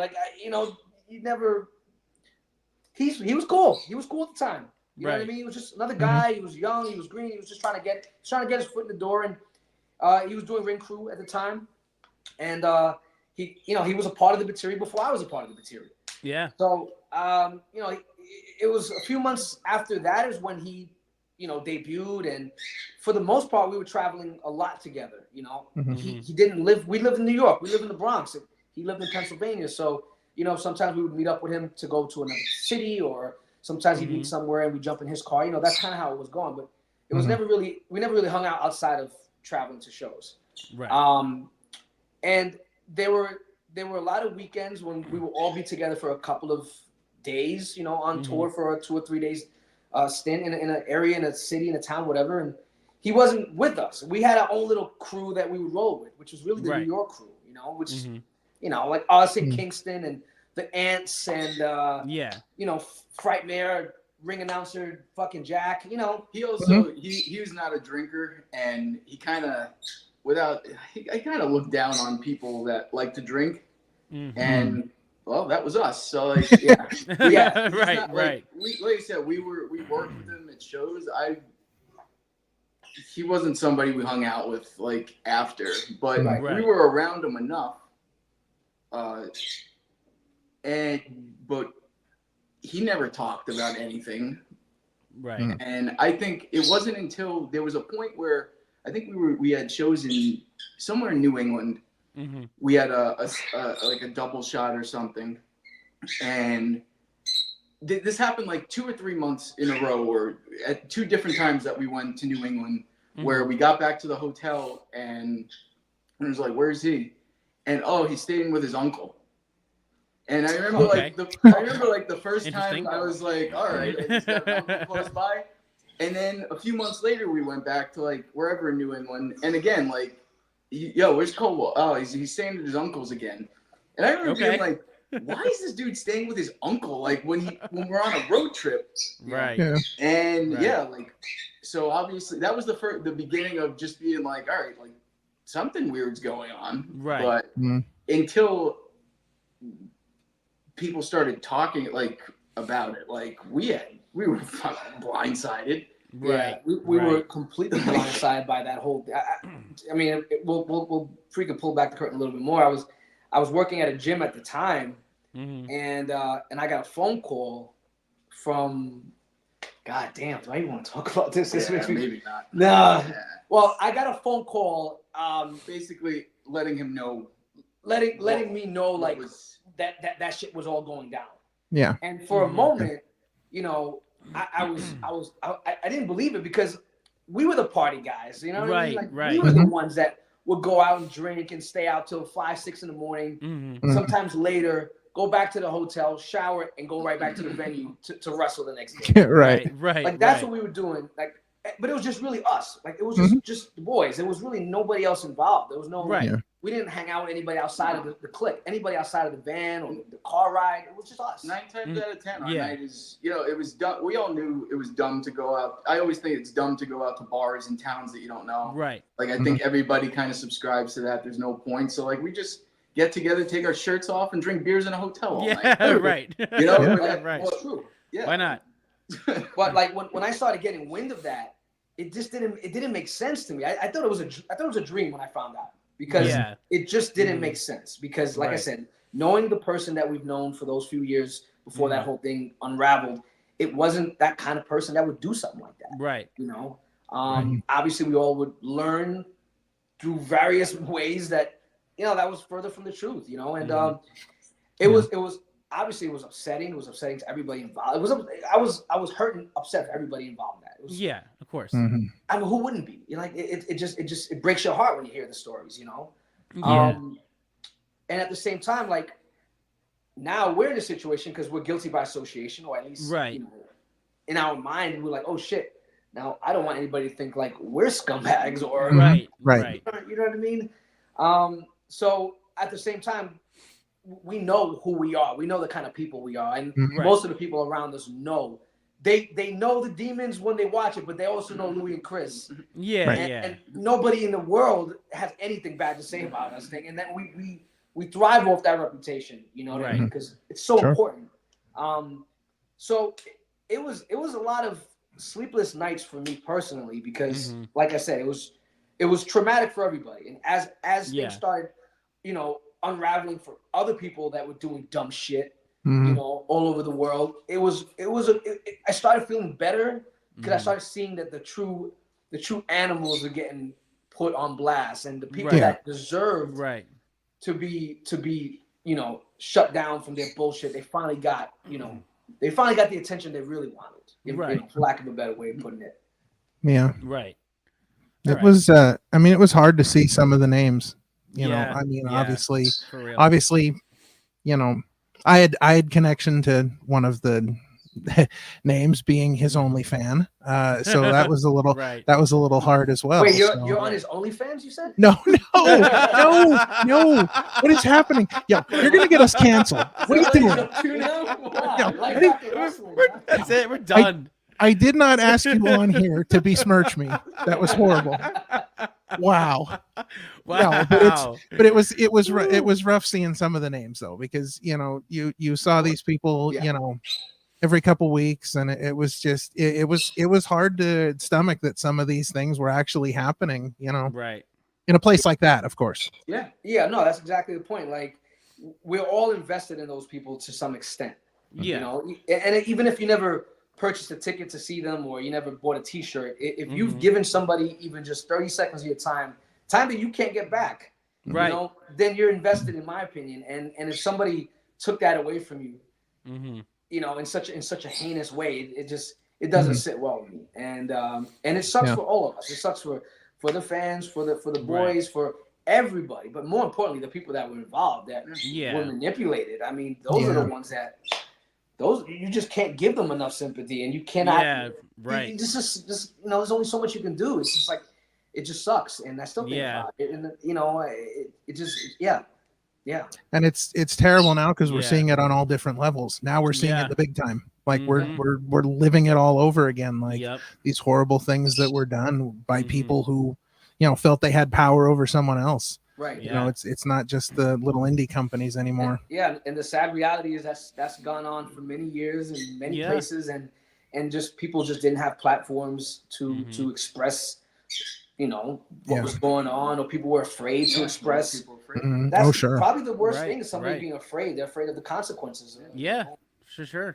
he was cool. He was cool at the time. You know what I mean? He was just another guy. He was young. He was green. He was just trying to get his foot in the door. And he was doing ring crew at the time. And he was a part of the Batiri before I was a part of the Batiri. Yeah. So it was a few months after that is when he debuted, and for the most part we were traveling a lot together. He didn't live. We lived in New York. We lived in the Bronx. He lived in Pennsylvania. So sometimes we would meet up with him to go to another city, or sometimes he'd meet somewhere and we jump in his car. That's kind of how it was going. But it was we never really hung out outside of traveling to shows. Right. And there were a lot of weekends when we would all be together for a couple of days, on tour for a 2 or 3 days stint in an area, in a city, in a town, whatever. And he wasn't with us. We had our own little crew that we would roll with, which was really the New York crew, which like us in Kingston and the Ants and Frightmare, ring announcer, fucking Jack. He also he was not a drinker, and he kind of looked down on people that like to drink, and well, that was us. So right. Right. Like I said, we worked with him at shows. He wasn't somebody we hung out with after, but we were around him enough. But he never talked about anything. Right. And I think it wasn't until there was a point where I think we had shows in somewhere in New England. Mm-hmm. We had a double shot or something, and this happened 2 or 3 months in a row, or at 2 different times that we went to New England, where we got back to the hotel and it was like, "Where's he?" And he's staying with his uncle. And I remember the first time I was like, "All right, he's got an uncle close by." And then a few months later, we went back to wherever in New England, and again where's Cobalt? Oh, he's staying with his uncles again. And I remember being like, why is this dude staying with his uncle? When we're on a road trip, right? Yeah. And so obviously that was the beginning of just being like, all right, something weird's going on, right? But until people started talking about it, we were fucking blindsided. Right. Yeah, we were completely blindsided by that whole. I mean, we'll freaking pull back the curtain a little bit more. I was working at a gym at the time, and I got a phone call from. God damn! Do I even want to talk about this? This makes me maybe not. Nah. Yeah. Well, I got a phone call, basically letting him know, letting me know that shit was all going down. Yeah. And for a moment, I didn't believe it, because we were the party guys, you know what I mean? We were the ones that would go out and drink and stay out till 5, 6 in the morning. Sometimes later, go back to the hotel, shower, and go right back to the venue to wrestle the next day. Right. That's what we were doing. But it was just really us. It was just the boys. There was really nobody else involved. There was no. Right. We didn't hang out with anybody outside of the clique. Anybody outside of the van or the car ride. It was just us. 9 times out of 10, our night is. It was dumb. We all knew it was dumb to go out. I always think it's dumb to go out to bars in towns that you don't know. Right. I think everybody kind of subscribes to that. There's no point. So we just get together, take our shirts off, and drink beers in a hotel all night. Right. Right. Well, true. Yeah. Why not? But when I started getting wind of that, it didn't make sense to me. I thought it was a dream when I found out. because Yeah. it just didn't make sense. Because, like I said, knowing the person that we've known for those few years before that whole thing unraveled, it wasn't that kind of person that would do something like that. Right. You know, obviously we all would learn through various ways that, you know, that was further from the truth, you know, and it was obviously it was upsetting. It was upsetting to everybody involved. It was I was hurt and upset for everybody involved in that. It was, Yeah, of course. I mean, who wouldn't be? You know, like it breaks your heart when you hear the stories, you know. Yeah. And at the same time, like now we're in a situation because we're guilty by association, or at least you know, in our mind we're like, oh shit. Now I don't want anybody to think like we're scumbags or right. You know what I mean? So at the same time, we know who we are. We know the kind of people we are, and most of the people around us know. They know the demons when they watch it, but they also know Louis and Chris. Yeah, and nobody in the world has anything bad to say about us. And then we thrive off that reputation. You know what I mean? Because it's so important. So it was a lot of sleepless nights for me personally, because like I said, it was traumatic for everybody. And as things started, you know, unraveling for other people that were doing dumb shit, you know, all over the world, I started feeling better because I started seeing that the true animals are getting put on blast, and the people that deserve to be, you know, shut down from their bullshit, they finally got, you know, the attention they really wanted, you know, for lack of a better way of putting it. Yeah. Right. It was I mean, it was hard to see some of the names, you know. I mean, For real. obviously, you know, I had connection to one of the names, being his only fan. So that was a little hard as well. Wait, you're on his OnlyFans, you said? No. What is happening? Yo, you're gonna get us canceled. What are you doing? That's it. We're done. I did not ask you on here to besmirch me. That was horrible. Wow. No, but it was rough seeing some of the names though, because you know you saw these people, you know, every couple weeks, and it was just it was hard to stomach that some of these things were actually happening, you know, in a place like that, of course. No, that's exactly the point. Like, we're all invested in those people to some extent, you know, and even if you never purchased a ticket to see them, or you never bought a t-shirt, if you've given somebody even just 30 seconds of your time that you can't get back, you know, then you're invested, in my opinion. And if somebody took that away from you, you know, in such a heinous way, it doesn't sit well with me. And it sucks for all of us. It sucks for the fans, for the boys, for everybody, but more importantly, the people that were involved, that were manipulated. I mean, those are the ones that you just can't give them enough sympathy, and you cannot. Just you know, there's only so much you can do. It's just like, it just sucks, and I still think about it, and you know, it just And it's terrible now because we're seeing it on all different levels. Now we're seeing it the big time. Like we're living it all over again. Like these horrible things that were done by people who, you know, felt they had power over someone else. Right. You know, it's not just the little indie companies anymore. And the sad reality is that's gone on for many years in many places, and just people just didn't have platforms to express, you know, what was going on, or people were afraid to express. That's probably the worst thing, is somebody being afraid. They're afraid of the consequences. Sure.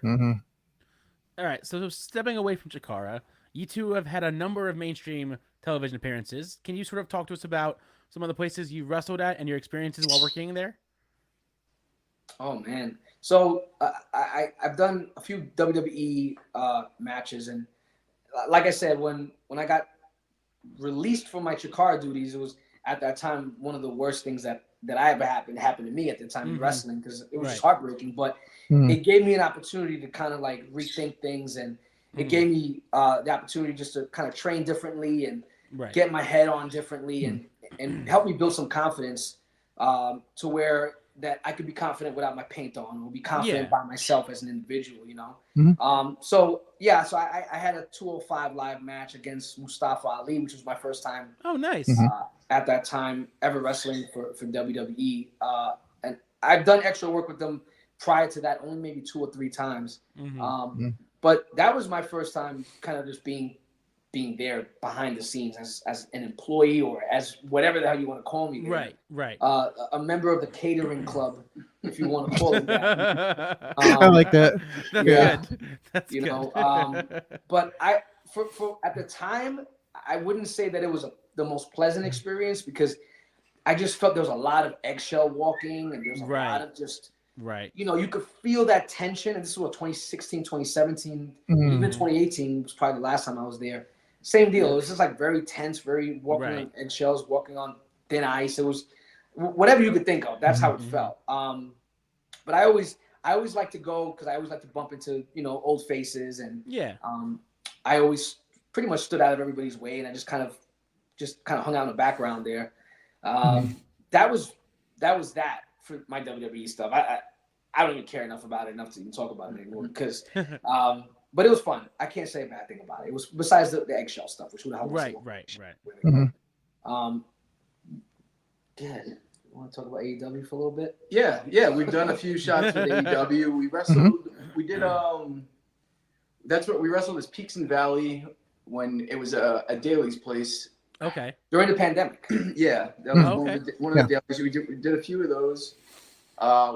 All right, so stepping away from Chikara, you two have had a number of mainstream television appearances. Can you sort of talk to us about some of the places you wrestled at and your experiences while working there? Oh man, so I've done a few WWE matches, and like I said, when I got released from my Chikara duties, it was at that time one of the worst things that I ever happened to me at the time in wrestling, because it was just heartbreaking. But it gave me an opportunity to kind of like rethink things, and it gave me the opportunity just to kind of train differently and get my head on differently, and help me build some confidence to where that I could be confident without my paint on, or be confident by myself as an individual, you know? So I had a 205 live match against Mustafa Ali, which was my first time. Oh, nice. At that time, ever wrestling for WWE. And I've done extra work with them prior to that, only maybe 2 or 3 times. But that was my first time kind of just being being there behind the scenes as an employee or as whatever the hell you want to call me. There. Right. A member of the catering club, if you want to call it that. I like that. That's Yeah. good. That's You good. know, but for at the time, I wouldn't say that it was the most pleasant experience because I just felt there was a lot of eggshell walking and there's a lot of just, you know, you could feel that tension. And this is what 2016, 2017, even 2018 was probably the last time I was there. Same deal. It was just like very tense, very walking on eggshells, walking on thin ice. It was whatever you could think of. That's how it felt. But I always like to go because I always like to bump into, you know, old faces and I always pretty much stood out of everybody's way and I just kind of hung out in the background there. That was that for my WWE stuff. I don't even care enough about it enough to even talk about it anymore because but it was fun. I can't say a bad thing about it. It was besides the eggshell stuff, which would help. Right. Good. You want to talk about AEW for a little bit? Yeah. We've done a few shots with AEW. We wrestled. We did. That's what we wrestled as Peaks and Valley when it was a Daly's place. Okay. During the pandemic. Yeah, that was one of the Dailies. We did a few of those,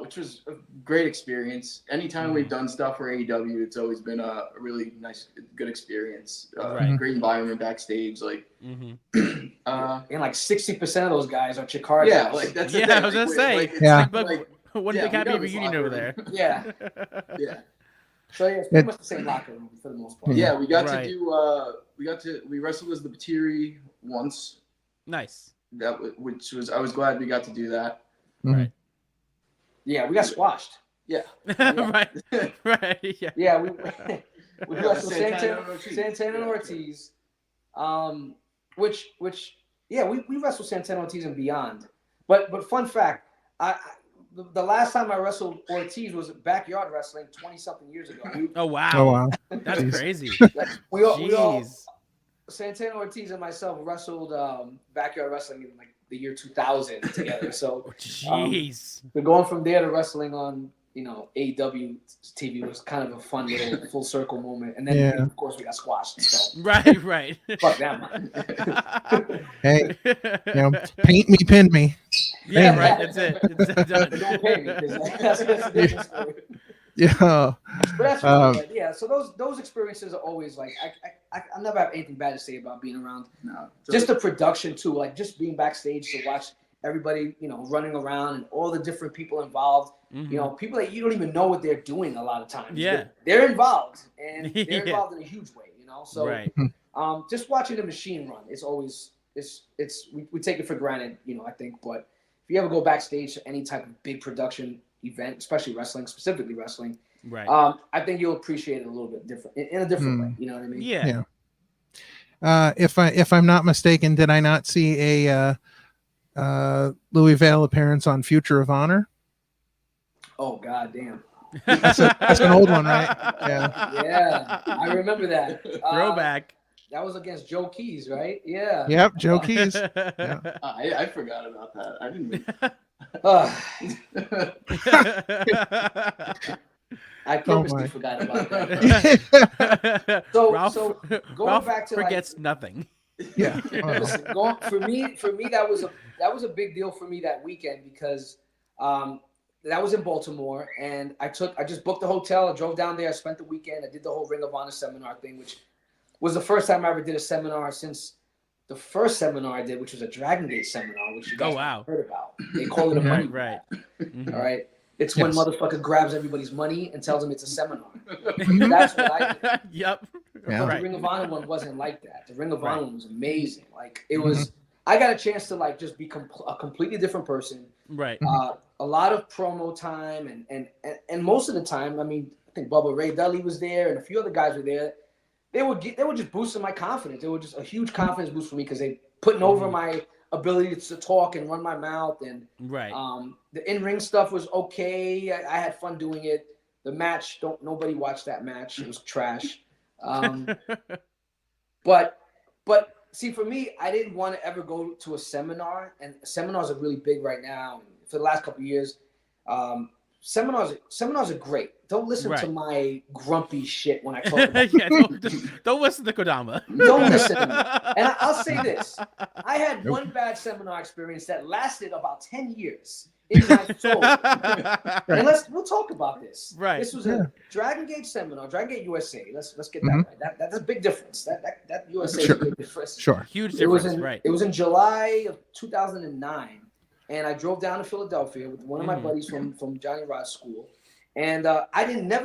which was a great experience. Anytime we've done stuff for AEW, it's always been a really nice, good experience. Great environment backstage, like. And like 60% of those guys are Chikara. Yeah, like that's the thing. I was gonna say. One big happy reunion over there. Yeah. So yeah, it's pretty much the same locker room for the most part. Yeah, we got to do. We wrestled as the Batiri once. Nice. Which was I was glad we got to do that. Right. Yeah, we got squashed. Yeah. Right. Yeah. Yeah, we wrestled Santana and Ortiz. Which we wrestled Santana Ortiz and beyond. But fun fact, the last time I wrestled Ortiz was backyard wrestling 20-something years ago. Oh wow. That's crazy. We all Santana Ortiz and myself wrestled backyard wrestling in like the year 2000 together. So we're going from there to wrestling on, you know, AEW TV was kind of a fun little full circle moment. And then of course we got squashed. So Right. Fuck that. Hey, you know, paint me, pin me. Yeah, right. That's it. It's done. Don't pay me because that's a different story. Yeah. But that's really good. So those experiences are always like I never have anything bad to say about being around. No, just the production too, like just being backstage to watch everybody, you know, running around and all the different people involved. You know, people that you don't even know what they're doing a lot of times. Yeah, they're involved and they're involved in a huge way. You know, so just watching the machine run, it's always we take it for granted. You know, I think, but if you ever go backstage to any type of big production event, especially wrestling, specifically wrestling, I think you'll appreciate it a little bit different in a different way. You know what I mean? Yeah. If I'm not mistaken, did I not see a Louis Vale appearance on Future of Honor? Oh god damn. That's an old one, right? Yeah, I remember that. Throwback. That was against Joe Keys, right? Yeah. Yep, Joe Keys. Yeah. I forgot about that. I didn't. I purposely forgot about that. So going back to forgets nothing. Yeah. Listen, for me that was a big deal for me that weekend because that was in Baltimore and I just booked the hotel, I drove down there, I spent the weekend, I did the whole Ring of Honor seminar thing, which was the first time I ever did a seminar since the first seminar I did, which was a Dragon Gate seminar, which you guys heard about. They call it a money. Right. All right. It's when motherfucker grabs everybody's money and tells them it's a seminar. That's what I did. Yep. But the Ring of Honor one wasn't like that. The Ring of Honor one was amazing. Like it was, I got a chance to like just be a completely different person. Right. A lot of promo time and most of the time, I mean, I think Bubba Ray Dudley was there and a few other guys were there. They were just boosting my confidence. They were just a huge confidence boost for me because they putting over my ability to talk and run my mouth and the in-ring stuff was okay. I had fun doing it. The match, nobody watched that match. It was trash. But see, for me, I didn't want to ever go to a seminar, and seminars are really big right now. For the last couple of years, seminars are great. Don't listen to my grumpy shit when I talk about don't listen to Kodama. Don't listen to me. And I'll say this. I had one bad seminar experience that lasted about 10 years in my soul. And we'll talk about this. Right. This was a Dragon Gate seminar, Dragon Gate USA. Let's get that right. That's a big difference. That USA is a big difference. Sure. Huge difference, It was in July of 2009. And I drove down to Philadelphia with one of my buddies from Johnny Rod's school. And I didn't know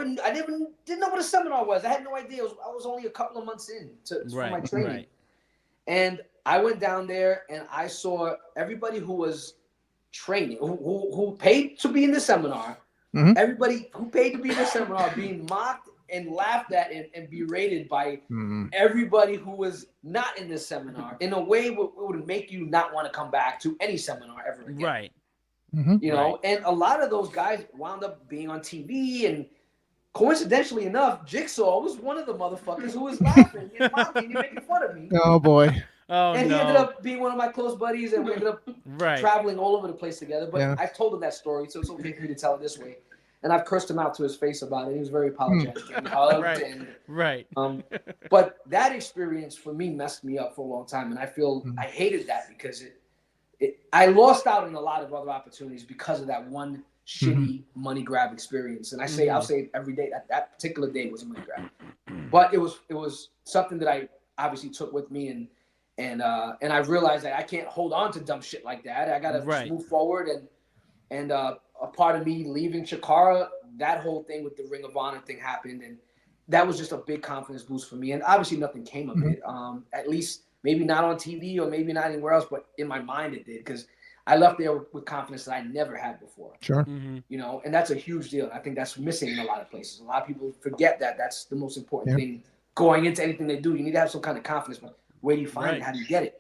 what a seminar was. I had no idea. I was only a couple of months in for my training. Right. And I went down there and I saw everybody who was training, who paid to be in the seminar, everybody who paid to be in the seminar being mocked and laughed at and berated by everybody who was not in this seminar in a way it would make you not want to come back to any seminar ever again. Right. You know, and a lot of those guys wound up being on TV, and coincidentally enough, Jigsaw was one of the motherfuckers who was laughing and mocking and making fun of me. Oh boy. Oh, and he ended up being one of my close buddies, and we ended up traveling all over the place together. But I've told him that story, so it's okay for me to tell it this way. And I've cursed him out to his face about it. He was very apologetic. But that experience for me messed me up for a long time, and I feel I hated that because I lost out on a lot of other opportunities because of that one shitty money grab experience. And I'll say it every day that particular day was a money grab. But it was something that I obviously took with me, and I realized that I can't hold on to dumb shit like that. I gotta move forward, and a part of me leaving Chikara, that whole thing with the Ring of Honor thing happened, and that was just a big confidence boost for me. And obviously nothing came of it. At least maybe not on TV or maybe not anywhere else, but in my mind it did, because I left there with confidence that I never had before. Sure. You know, and that's a huge deal. I think that's missing in a lot of places. A lot of people forget that that's the most important thing going into anything they do. You need to have some kind of confidence. But where do you find it? How do you get it?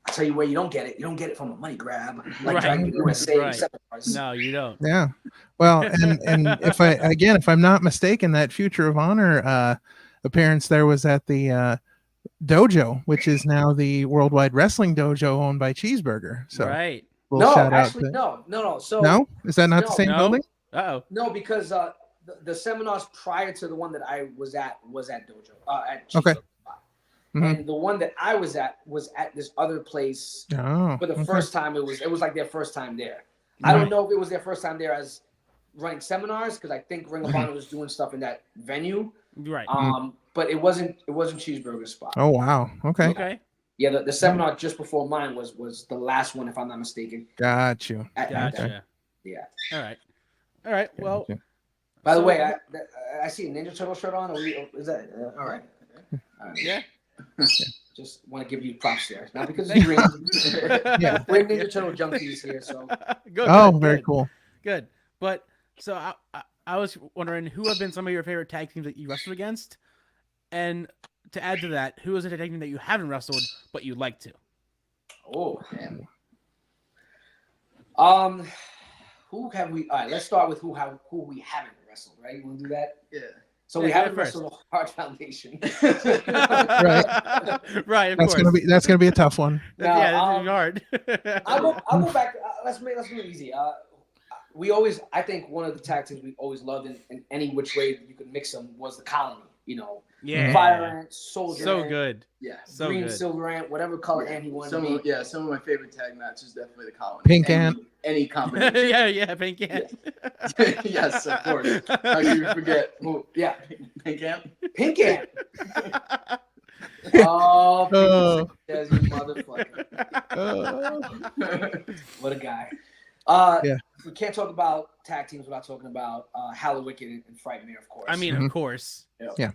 I'll tell you where you don't get it. You don't get it from a money grab like Dragon USA. No, you don't. Yeah. Well, and if I'm not mistaken, that Future of Honor appearance there was at the dojo, which is now the Worldwide Wrestling Dojo owned by Cheeseburger. So no, So no, is that not the same building? No, because the seminars prior to the one that I was at dojo at Cheeseburger. And the one that I was at this other place for the first time. It was like their first time there. I don't know if it was their first time there as running seminars, because I think Ring of Honor was doing stuff in that venue. Right. But it wasn't Cheeseburger's spot. Oh wow. Okay. Yeah, the seminar just before mine was the last one, if I'm not mistaken. Got you. Gotcha. Yeah. All right. Well. By the way, I see a Ninja Turtle shirt on. Is that all right? Yeah. Just want to give you props there. Not because it's green. We're Ninja Turtle junkies here, so. Very cool. Good. But so I was wondering, who have been some of your favorite tag teams that you wrestled against? And to add to that, who is a tag team that you haven't wrestled but you'd like to? Oh, man. Who have we? All right, let's start with who we haven't wrestled. Right? You want to do that? Yeah. So we haven't wrestled Hard Foundation. Right. Of course. That's gonna be a tough one. That's hard. I'll go back. Let's make it easy. I think one of the tag teams we always loved in any which way you could mix them was the Colony. You know, Fire Ant, Soldier so Ant, good. Yeah, so Green good. Silver Ant, whatever color Ant he wanted to be. Some of my favorite tag matches definitely the Colony. Pink Ant. Any combination. yeah, Pink Ant. Yes, of course. How could you forget? Yeah, Pink Ant. Pink Ant. Oh, you motherfucker. What a guy. We can't talk about tag teams without talking about Hallowed Wicked and Frightmare, of course. I mean, of course. Yeah.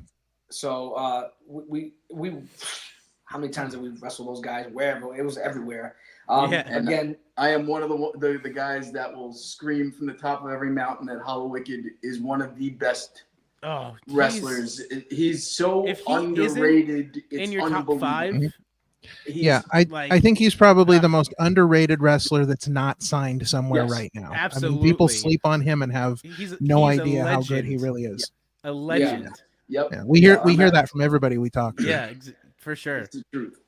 So we how many times have we wrestled those guys? Wherever, it was everywhere. Again, I am one of the guys that will scream from the top of every mountain that Hallowed Wicked is one of the best wrestlers. He's so underrated. It's in your top 5. I think he's probably the most underrated wrestler that's not signed somewhere right now. Absolutely. I mean, people sleep on him and have no idea how good he really is. A legend. Yep. We hear that from everybody we talk to. Yeah, for sure. It's the truth.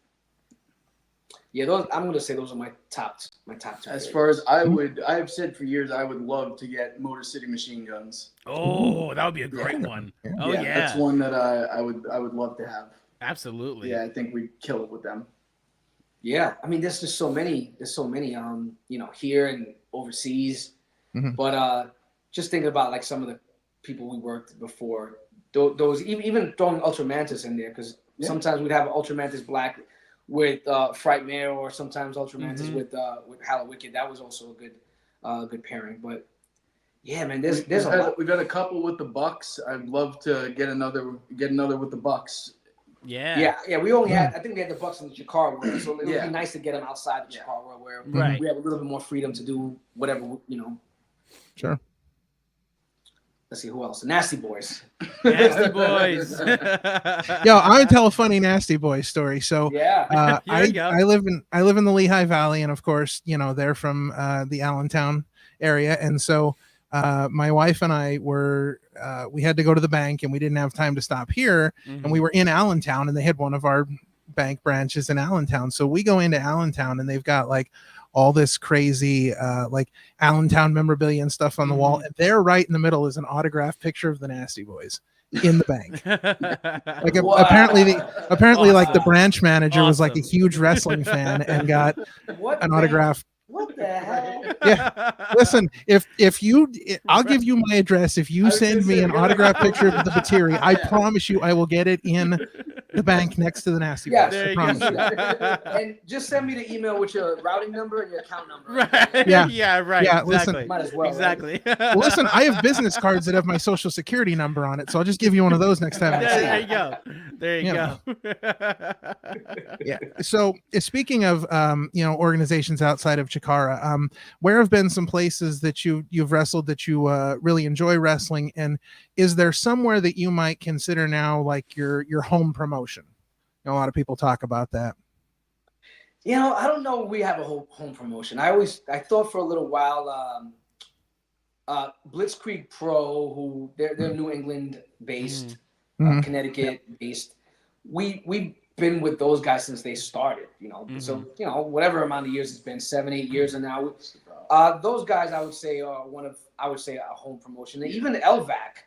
Yeah, those I'm gonna say those are my top two. As far as I've said for years, I would love to get Motor City Machine Guns. Oh, that would be a great one. Oh yeah, that's one that I would love to have. Absolutely. Yeah, I think we'd kill it with them. Yeah, I mean, there's just so many. There's so many. Here and overseas. Mm-hmm. But just thinking about like some of the people we worked before, those even throwing Ultramantis in there because sometimes we'd have Ultramantis Black with Frightmare, or sometimes Ultramantis with Hallowicked. That was also a good pairing. But yeah, man, we've had a couple with the Bucks. I'd love to get another with the Bucks. Yeah. We only had, I think we had the Bucks in the Jakar world, so it would be nice to get them outside the Jakar world where we have a little bit more freedom to do whatever, Sure. Let's see who else. The Nasty Boys. Nasty Boys. Yo, I'm gonna tell a funny Nasty Boy story. So I live in the Lehigh Valley, and of course, they're from the Allentown area, and so my wife and I we had to go to the bank, and we didn't have time to stop here, and we were in Allentown, and they had one of our bank branches in Allentown. So we go into Allentown, and they've got like all this crazy like Allentown memorabilia and stuff on the wall, and there right in the middle is an autographed picture of the Nasty Boys in the bank. Like apparently like the branch manager was like a huge wrestling fan and got an autograph. What the hell? Yeah. Listen, I'll give you my address. If you send me an autographed picture of the Batiri, I promise you I will get it in the bank next to the Nasty Boys. I promise you. And just send me the email with your routing number and your account number. Right. Yeah. Right. Yeah, exactly. listen, might as well. Exactly. Right? Well, listen, I have business cards that have my social security number on it, so I'll just give you one of those next time. There you go. There you go. Yeah. So speaking of organizations outside of Chikara, where have been some places that you've wrestled that you really enjoy wrestling, and is there somewhere that you might consider now like your home promotion? A lot of people talk about that. I don't know if we have a whole home promotion. I thought for a little while Blitzkrieg Pro, who they're New England based, Connecticut based. We've been with those guys since they started, So whatever amount of years it's been, 7-8 years, and now those guys I would say are a home promotion. And even LVAC,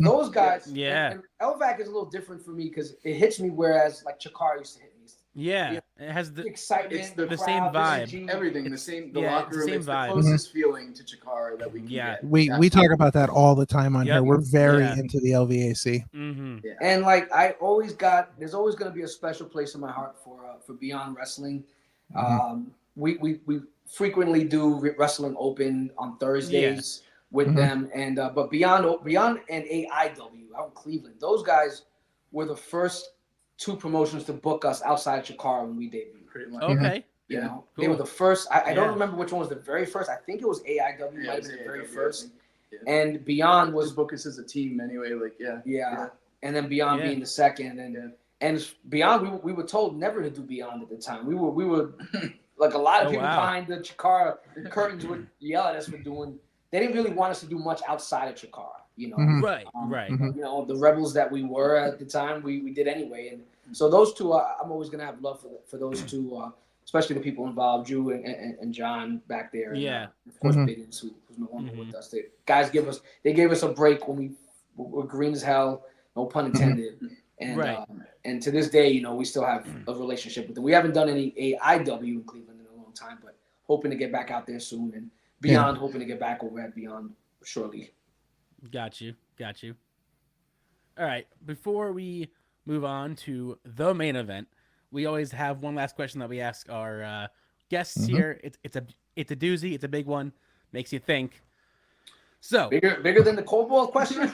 those guys. Yeah, and LVAC is a little different for me because it hits me, whereas like Chikara used to hit me. Yeah, it has the excitement, it's the same vibe, everything, the locker room, same vibe. The closest feeling to Chikara that we can get. We talk about that all the time on here. We're very into the LVAC. And like there's always going to be a special place in my heart for Beyond Wrestling. We frequently do Wrestling Open on Thursdays with them, and but Beyond and AIW out in Cleveland, those guys were the first two promotions to book us outside Chikara when we debuted. Pretty much. Okay. Cool. They were the first. I don't remember which one was the very first. I think it was AIW. Might have been the very first. Yeah. And Beyond was book us as a team anyway. And then Beyond being the second, and Beyond we were told never to do Beyond at the time. We were like a lot of people behind the Chikara curtains would yell at us for doing. They didn't really want us to do much outside of Chikara. Right. The rebels that we were at the time, we did anyway. And so those two, I'm always gonna have love for those two, especially the people involved, Drew and John back there. And, of course, Biggins, who's no longer with us. They gave us a break when we were green as hell, no pun intended. And and to this day, we still have a relationship with them. We haven't done any AIW in Cleveland in a long time, but hoping to get back out there soon, and Beyond hoping to get back over at Beyond shortly. Got you. All right. Before we move on to the main event, we always have one last question that we ask our guests here. It's a doozy. It's a big one. Makes you think. So bigger than the cold ball question.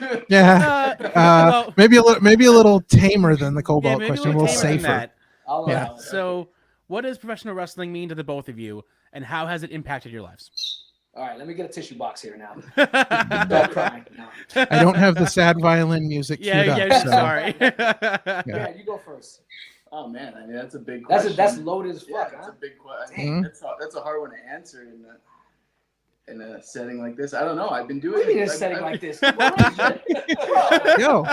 Maybe a little tamer than the cold ball question. We'll safer. So, what does professional wrestling mean to the both of you, and how has it impacted your lives? All right, let me get a tissue box here now. Don't cry. No. I don't have the sad violin music queued up. Sorry. Yeah, you go first. Oh man, I mean that's a big question. That's loaded as fuck. That's a big question. That's a hard one to answer. in a setting like this. I don't know. I've been doing What do you mean it. in a setting like this? Yo,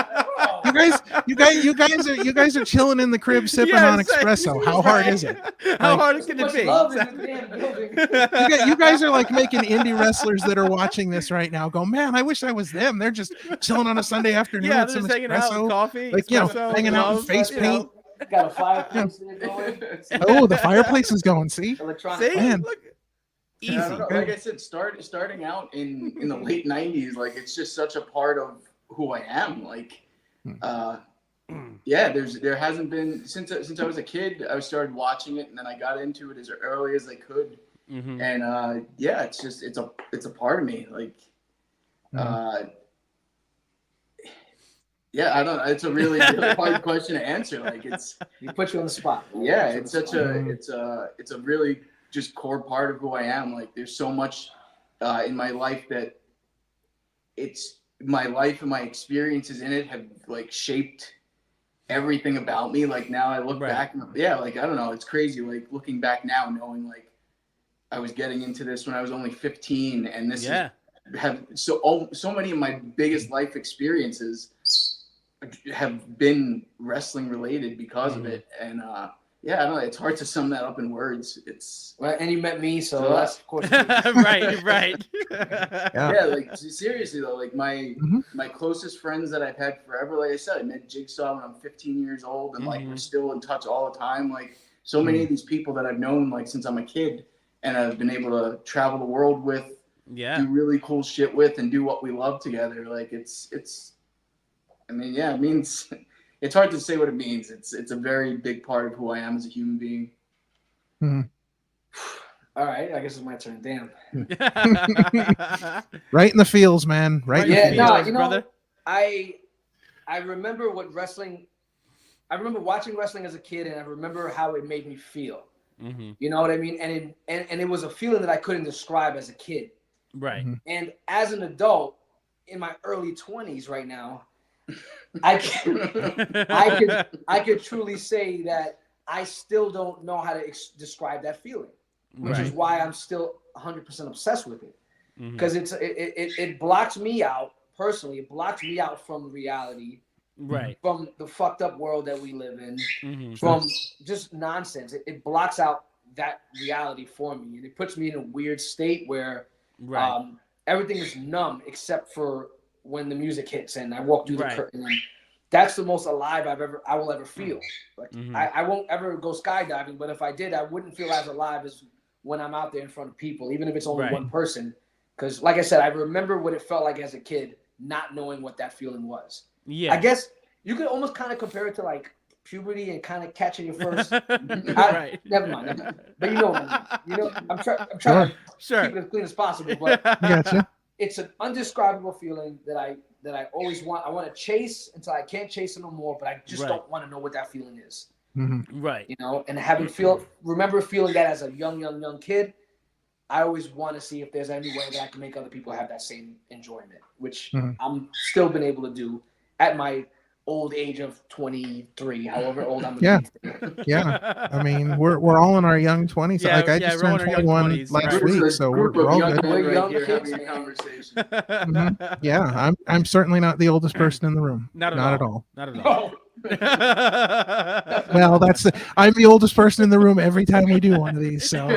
you guys are chilling in the crib sipping on espresso. How hard is it? How Like, hard can it be? Love in this damn building. you guys are like making indie wrestlers that are watching this right now go, man, I wish I was them. They're just chilling on a Sunday afternoon Yeah, with they're some just hanging out with espresso, coffee, like espresso, hanging out in gloves, face you paint. know. Got a fireplace in it going. Oh, the fireplace is going. See, Electronic. See, Man. look, And I easy. don't know, like I said, starting out in the late '90s, like it's just such a part of who I am. Like, yeah, there hasn't been since I was a kid. I started watching it, and then I got into it as early as I could. Mhm. And yeah, it's a part of me. Like, yeah, I don't. It's a really hard question to answer. Like, it's He put you on the spot. yeah, it's a really just core part of who I am. Like, there's so much in my life that it's my life and my experiences in it have like shaped everything about me. Like, now I look back and yeah, like, I don't know, it's crazy. Like, looking back now, knowing like I was getting into this when I was only 15, and this have so many of my biggest life experiences have been wrestling related because of it. And yeah, I don't know, it's hard to sum that up in words. It's Well, and you met me, so that's of course. right. yeah, like seriously though, like my closest friends that I've had forever, like I said, I met Jigsaw when I'm 15 years old, and like we're still in touch all the time. Like, so many of these people that I've known like since I'm a kid, and I've been able to travel the world with, do really cool shit with, and do what we love together. Like, it's I mean, yeah, it means it's hard to say what it means. It's a very big part of who I am as a human being. All right, I guess it's my turn. Damn. right in the feels, man. Right. Yeah, in the no, feels. you know, brother. I remember what wrestling. I remember watching wrestling as a kid, and I remember how it made me feel. You know what I mean? And it was a feeling that I couldn't describe as a kid. Right. And as an adult, in my early 20s, right now, I could truly say that I still don't know how to describe that feeling, which is why I'm still 100% obsessed with it, because it blocks me out personally. It blocks me out from reality, from the fucked up world that we live in, from just nonsense. It blocks out that reality for me, and it puts me in a weird state where everything is numb except for when the music hits and I walk through the curtain. And that's the most alive I will ever feel. Like, I won't ever go skydiving, but if I did, I wouldn't feel as alive as when I'm out there in front of people, even if it's only one person. Because like I said, I remember what it felt like as a kid, not knowing what that feeling was. Yeah. I guess you could almost kind of compare it to like puberty and kind of catching your first. Never mind. But you know what I mean. You know, I'm trying to keep it as clean as possible, but Gotcha. It's an undescribable feeling that I always want. I want to chase until I can't chase it no more, but I just don't want to know what that feeling is. Right. You know, and remember feeling that as a young kid. I always want to see if there's any way that I can make other people have that same enjoyment, which I'm still been able to do at my old age of 23, however old I'm. Yeah. I mean, we're all in our young 20s. Like, I just turned 21 last week, so we're all good. We're young here kids, having a conversation. Yeah, I'm certainly not the oldest person in the room. Not at all. Well, I'm the oldest person in the room every time we do one of these, so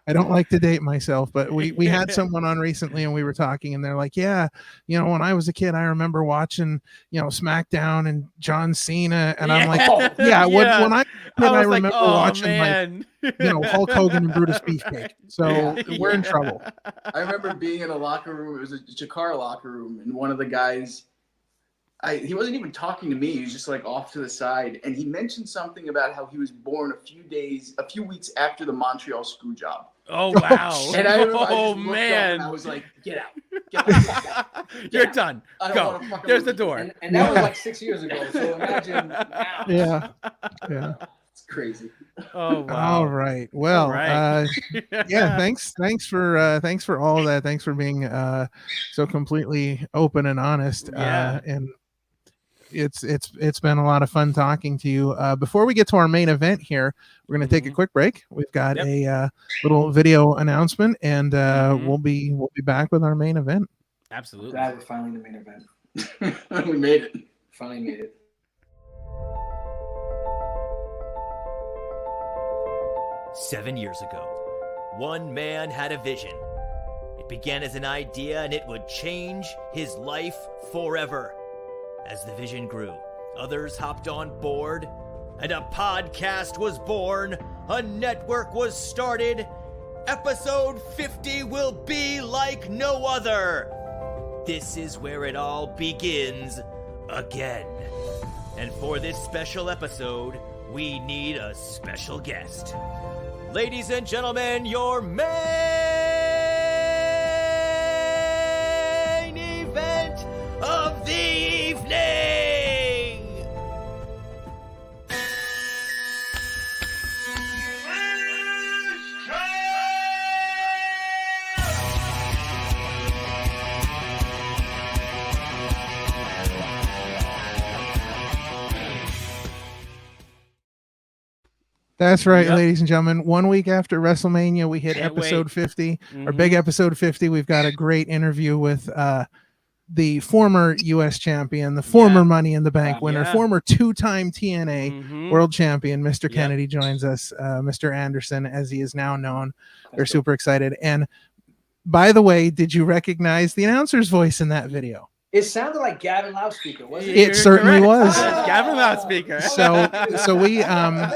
I don't like to date myself, but we had someone on recently and we were talking and they're like, yeah, you know, when I was a kid, I remember watching, you know, SmackDown and John Cena, and I'm like, when I remember watching like, you know, Hulk Hogan and Brutus Beefcake, so we're in trouble. I remember being in a locker room. It was a Chikara locker room, and one of the guys, he wasn't even talking to me. He was just like off to the side, and he mentioned something about how he was born a few weeks after the Montreal screw job. Oh wow! And I remember I just looked man! up and I was like, "Get out! Get the fuck out! You're done. Go. There's the door." And that was like 6 years ago. So imagine now. Yeah. It's crazy. Oh wow! All right. Well, yeah. Thanks for all of that. Thanks for being so completely open and honest. And It's been a lot of fun talking to you. Before we get to our main event here, we're going to take a quick break. We've got a little video announcement, and we'll be back with our main event. Absolutely. Glad we're finally in the main event. We made it. Finally made it. "7 years ago, one man had a vision. It began as an idea and it would change his life forever. As the vision grew, others hopped on board, and a podcast was born, a network was started. Episode 50 will be like no other. This is where it all begins again. And for this special episode, we need a special guest. Ladies and gentlemen, your main event of the evening! That's right, Yep. ladies and gentlemen. 1 week after WrestleMania, we hit Can't episode wait. 50, our big episode 50. We've got a great interview with the former U.S. champion, the former Money in the Bank winner, Yeah. former two-time TNA Mhm. world champion, Mr. Yep. Kennedy joins us, Mr. Anderson, as he is now known. We're super excited. And by the way, did you recognize the announcer's voice in that video? It sounded like Gavin Loudspeaker, wasn't it? It certainly was. That's Gavin Loudspeaker. So we have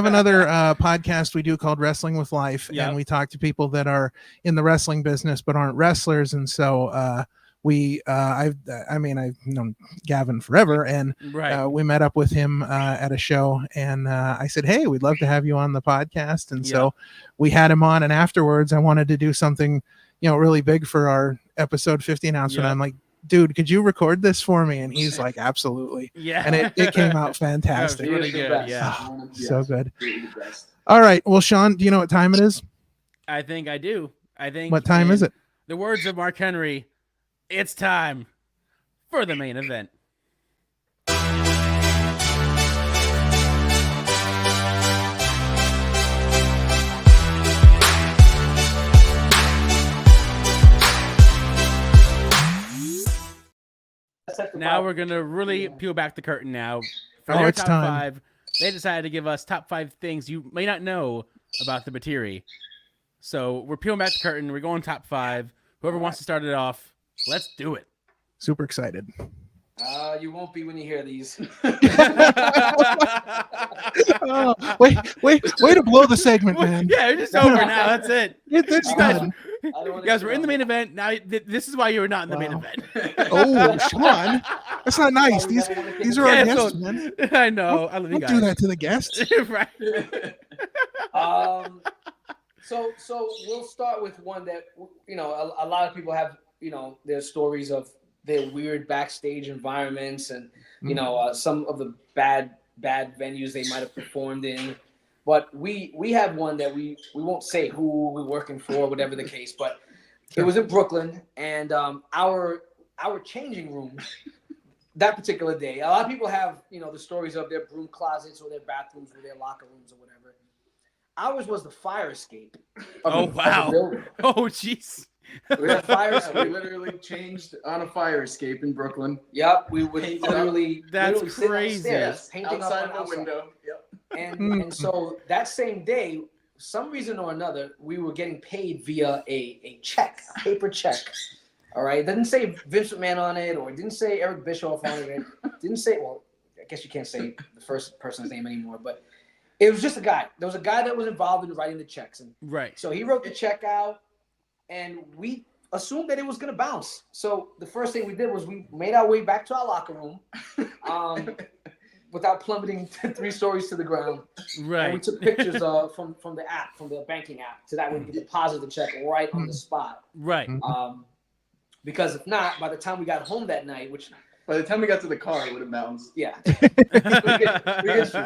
another podcast we do called Wrestling with Life, Yep. and we talk to people that are in the wrestling business but aren't wrestlers. And so I've known Gavin forever, and Right. we met up with him at a show, and I said, hey, we'd love to have you on the podcast. And so we had him on, and afterwards I wanted to do something really big for our episode 50 announcement. Yeah. I'm like, dude, could you record this for me? And he's like, absolutely. Yeah. And it came out That was fantastic. really He was the good. best. Yeah. So good. Really the best. All right. Well, Sean, do you know what time it is? I think I do. I think. What time is in it? The words of Mark Henry, it's time for the main event. Now we're gonna really peel back the curtain. Now for Oh, their it's top time. 5, they decided to give us top 5 things you may not know about the Batiri. So we're peeling back the curtain. We're going top 5. Whoever wants to start it off, let's do it. Super excited. You won't be when you hear these. Oh, wait to blow the segment, man. Yeah, it's just over now. That's it. It's You guys, done. you guys were in the main event. Now this is why you were not in the main Wow. event. Oh, Sean, that's not nice. These are our guests, man. I know. I love you Don't guys. do that to the guests. Right. So we'll start with one that a lot of people have their stories of their weird backstage environments and some of the bad venues they might have performed in. But we have one that we won't say who we're working for, whatever the case. But it was in Brooklyn, and our changing room that particular day. A lot of people have the stories of their broom closets or their bathrooms or their locker rooms or whatever. Ours was the fire escape. Oh, of the wow. building. Oh, jeez. We had a fire We escape. literally changed on a fire escape in Brooklyn. Yep, we would Painted up. literally That's sit crazy. upstairs, painting Outside up of on the outside. window. Yep. And so that same day, some reason or another, we were getting paid via a check, a paper check. All right, it didn't say Vince McMahon on it, or it didn't say Eric Bischoff on it. It didn't say, well, I guess you can't say the first person's name anymore, but it was just a guy. There was a guy that was involved in writing the checks, and Right. so he wrote the check out, and we assumed that it was going to bounce. So the first thing we did was we made our way back to our locker room without plummeting 3 stories to the ground. And we Right. took pictures from the app, from the banking app, so that we could deposit the check right on the spot. Right. Because if not, by the time we got home that night, which, By the time we got to the car, it would have bounced. yeah, we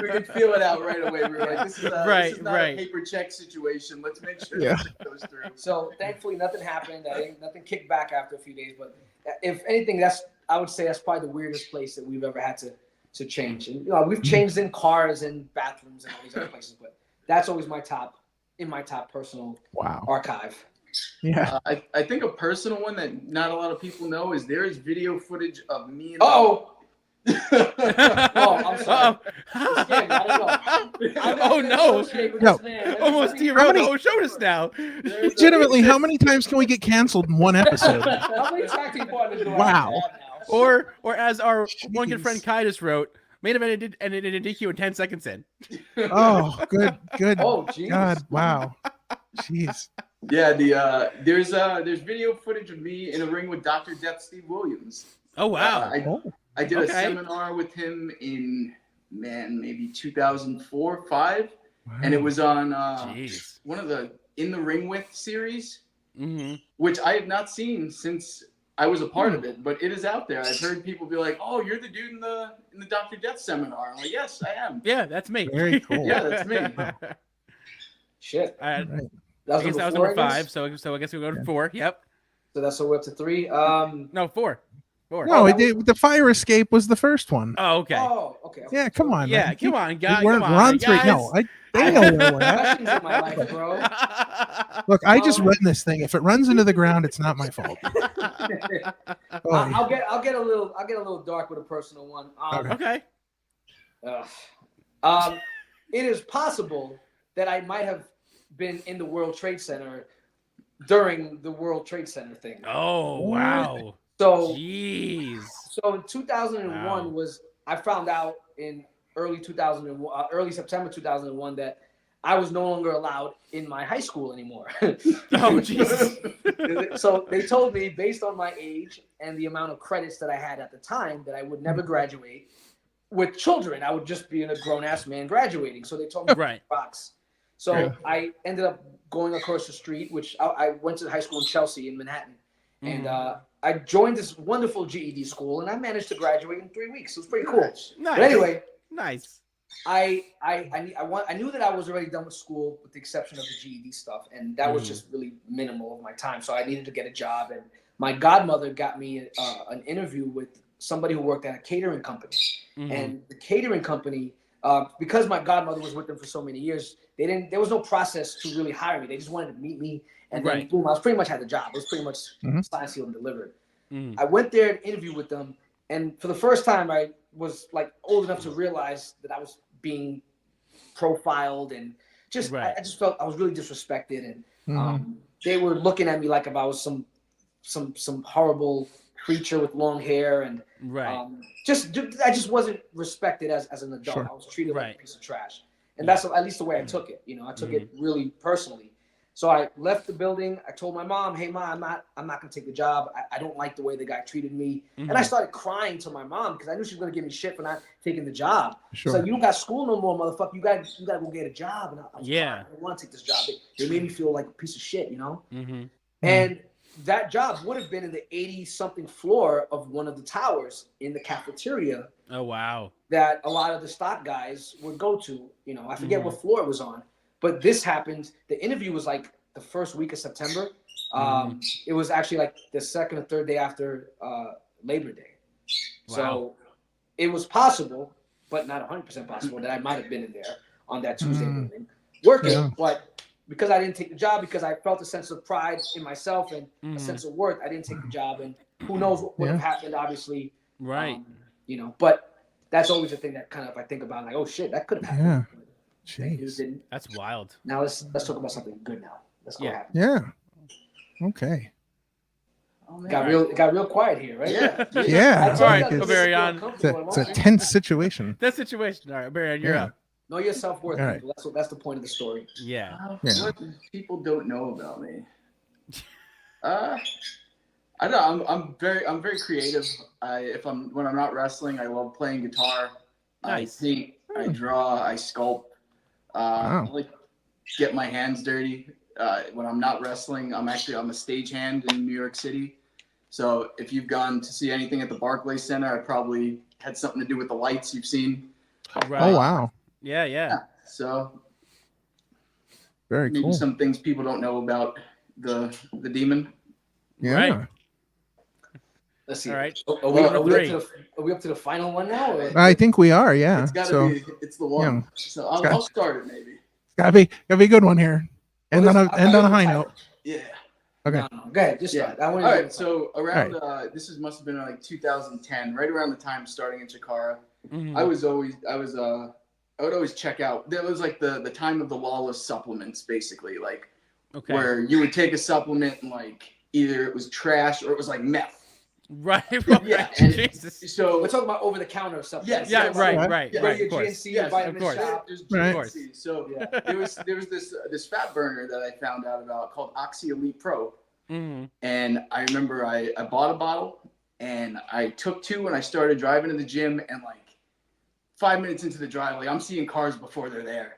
could feel it out right away. We were like, this is not Right. a paper check situation. Let's make sure Yeah. it goes through. so thankfully nothing happened. Nothing kicked back after a few days. But if anything, that's I would say that's probably the weirdest place that we've ever had to change. And we've changed in cars and bathrooms and all these other places, but that's always my top personal archive. Yeah. I think a personal one that not a lot of people know is there is video footage of me and Oh, I'm sorry. Oh no! No. Almost derailed the whole show just now. Legitimately, how many times can we get canceled in one episode? How many tag team partners do Wow. I have now? Or as our one good friend Kai just wrote, made him edit a DQ in 10 seconds in. Oh, good. Oh, geez. God, wow. Jeez. Yeah, there's video footage of me in a ring with Dr. Death Steve Williams. Oh wow! I did a seminar with him in maybe 2004, 5, and it was on one of the In the Ring With series, which I have not seen since I was a part of it, but it is out there. I've heard people be like, "Oh, you're the dude in the Dr. Death seminar." I'm like, "Yes, I am." Yeah, that's me. Very cool. Yeah, that's me. Shit. Right. I guess that was number 5. So I guess we go to 4. Yep. So we're up to 3. No, 4. No, the fire escape was the first one. Oh, okay. Oh, okay. Yeah, come on. Yeah, man. come on, guys. We're on 3. No, they know where we're at. Questions in my life, bro. Look, I just run this thing. If it runs into the ground, it's not my fault. I'll get a little dark with a personal one. Okay. It is possible that I might have been in the World Trade Center during the World Trade Center thing. Oh wow. So, jeez. So in 2001 I found out in early September 2001 that I was no longer allowed in my high school anymore. Oh Jesus. So they told me, based on my age and the amount of credits that I had at the time, that I would never graduate with children. I would just be a grown-ass man graduating. So they told me box. So I ended up going across the street, which I went to high school in Chelsea in Manhattan. And I joined this wonderful GED school, and I managed to graduate in 3 weeks. It was pretty cool. Nice. But anyway, nice. I knew that I was already done with school, with the exception of the GED stuff, and that was just really minimal of my time. So I needed to get a job, and my godmother got me an interview with somebody who worked at a catering company, and the catering company, because my godmother was with them for so many years, there was no process to really hire me. They just wanted to meet me. And then boom, I was pretty much had the job. It was pretty much signed, sealed, and delivered. I went there and interviewed with them, and for the first time, I was like old enough to realize that I was being profiled, and I just felt I was really disrespected, and they were looking at me like if I was some horrible creature with long hair, and I just wasn't respected as an adult. I was treated like a piece of trash, and that's at least the way I took it. You know, I took it really personally. So I left the building. I told my mom, "Hey, Mom, I'm not gonna take the job. I don't like the way the guy treated me." And I started crying to my mom because I knew she was gonna give me shit for not taking the job. She's like, "You don't got school no more, motherfucker. You gotta go get a job." And I was crying. I don't want to take this job. They made me feel like a piece of shit, you know. And that job would have been in the 80-something floor of one of the towers in the cafeteria. Oh wow. That a lot of the stock guys would go to. You know, I forget what floor it was on. But this happened. The interview was like the first week of September. It was actually like the second or third day after Labor Day. Wow. So it was possible, but not 100% possible, that I might have been in there on that Tuesday morning working. But because I didn't take the job, because I felt a sense of pride in myself and a sense of worth, I didn't take the job. And who knows what would have happened, obviously. You know, but that's always a thing that kind of I think about, like, oh shit, that could have happened. Jeez. That's wild. Now let's talk about something good now. Let's go. Yeah. Okay. Oh, it got real quiet here, right? Yeah. All right, Obariyon. It's a tense situation. That situation. All right, Obariyon, you're up. Know your self-worth. Right. That's the point of the story. What people don't know about me. I don't know. I'm very creative. When I'm not wrestling, I love playing guitar. Nice. I paint, I draw, I sculpt. I like get my hands dirty. When I'm not wrestling, I'm a stagehand in New York City. So if you've gone to see anything at the Barclays Center, I probably had something to do with the lights you've seen. Right. Oh wow. Yeah. So very cool. Maybe some things people don't know about the demon. Yeah. Right. Let's see. All right. Are we up to the final one now? Or? I think we are. Yeah. It's gotta So be. It's the one. yeah. So I'll start it maybe. gotta be a good one here. End on a high note. Yeah. Okay. No, go ahead. Just start. All right. So around this must have been like 2010, right around the time starting in Chikara. Mhm. I would always check out. That was like the time of the lawless supplements, basically, like where you would take a supplement and like either it was trash or it was like meth. Right. Yeah. Jesus. So we're talking about over the counter stuff. Yes. Yeah. Right. Yeah. Right. Yeah. Right. Your Of course. GNC, Yes, vitamin of course. shop. There's Right. GNC. So there was this fat burner that I found out about called Oxy Elite Pro. Mhm. And I remember I bought a bottle and I took 2 and I started driving to the gym, and like 5 minutes into the drive, like I'm seeing cars before they're there.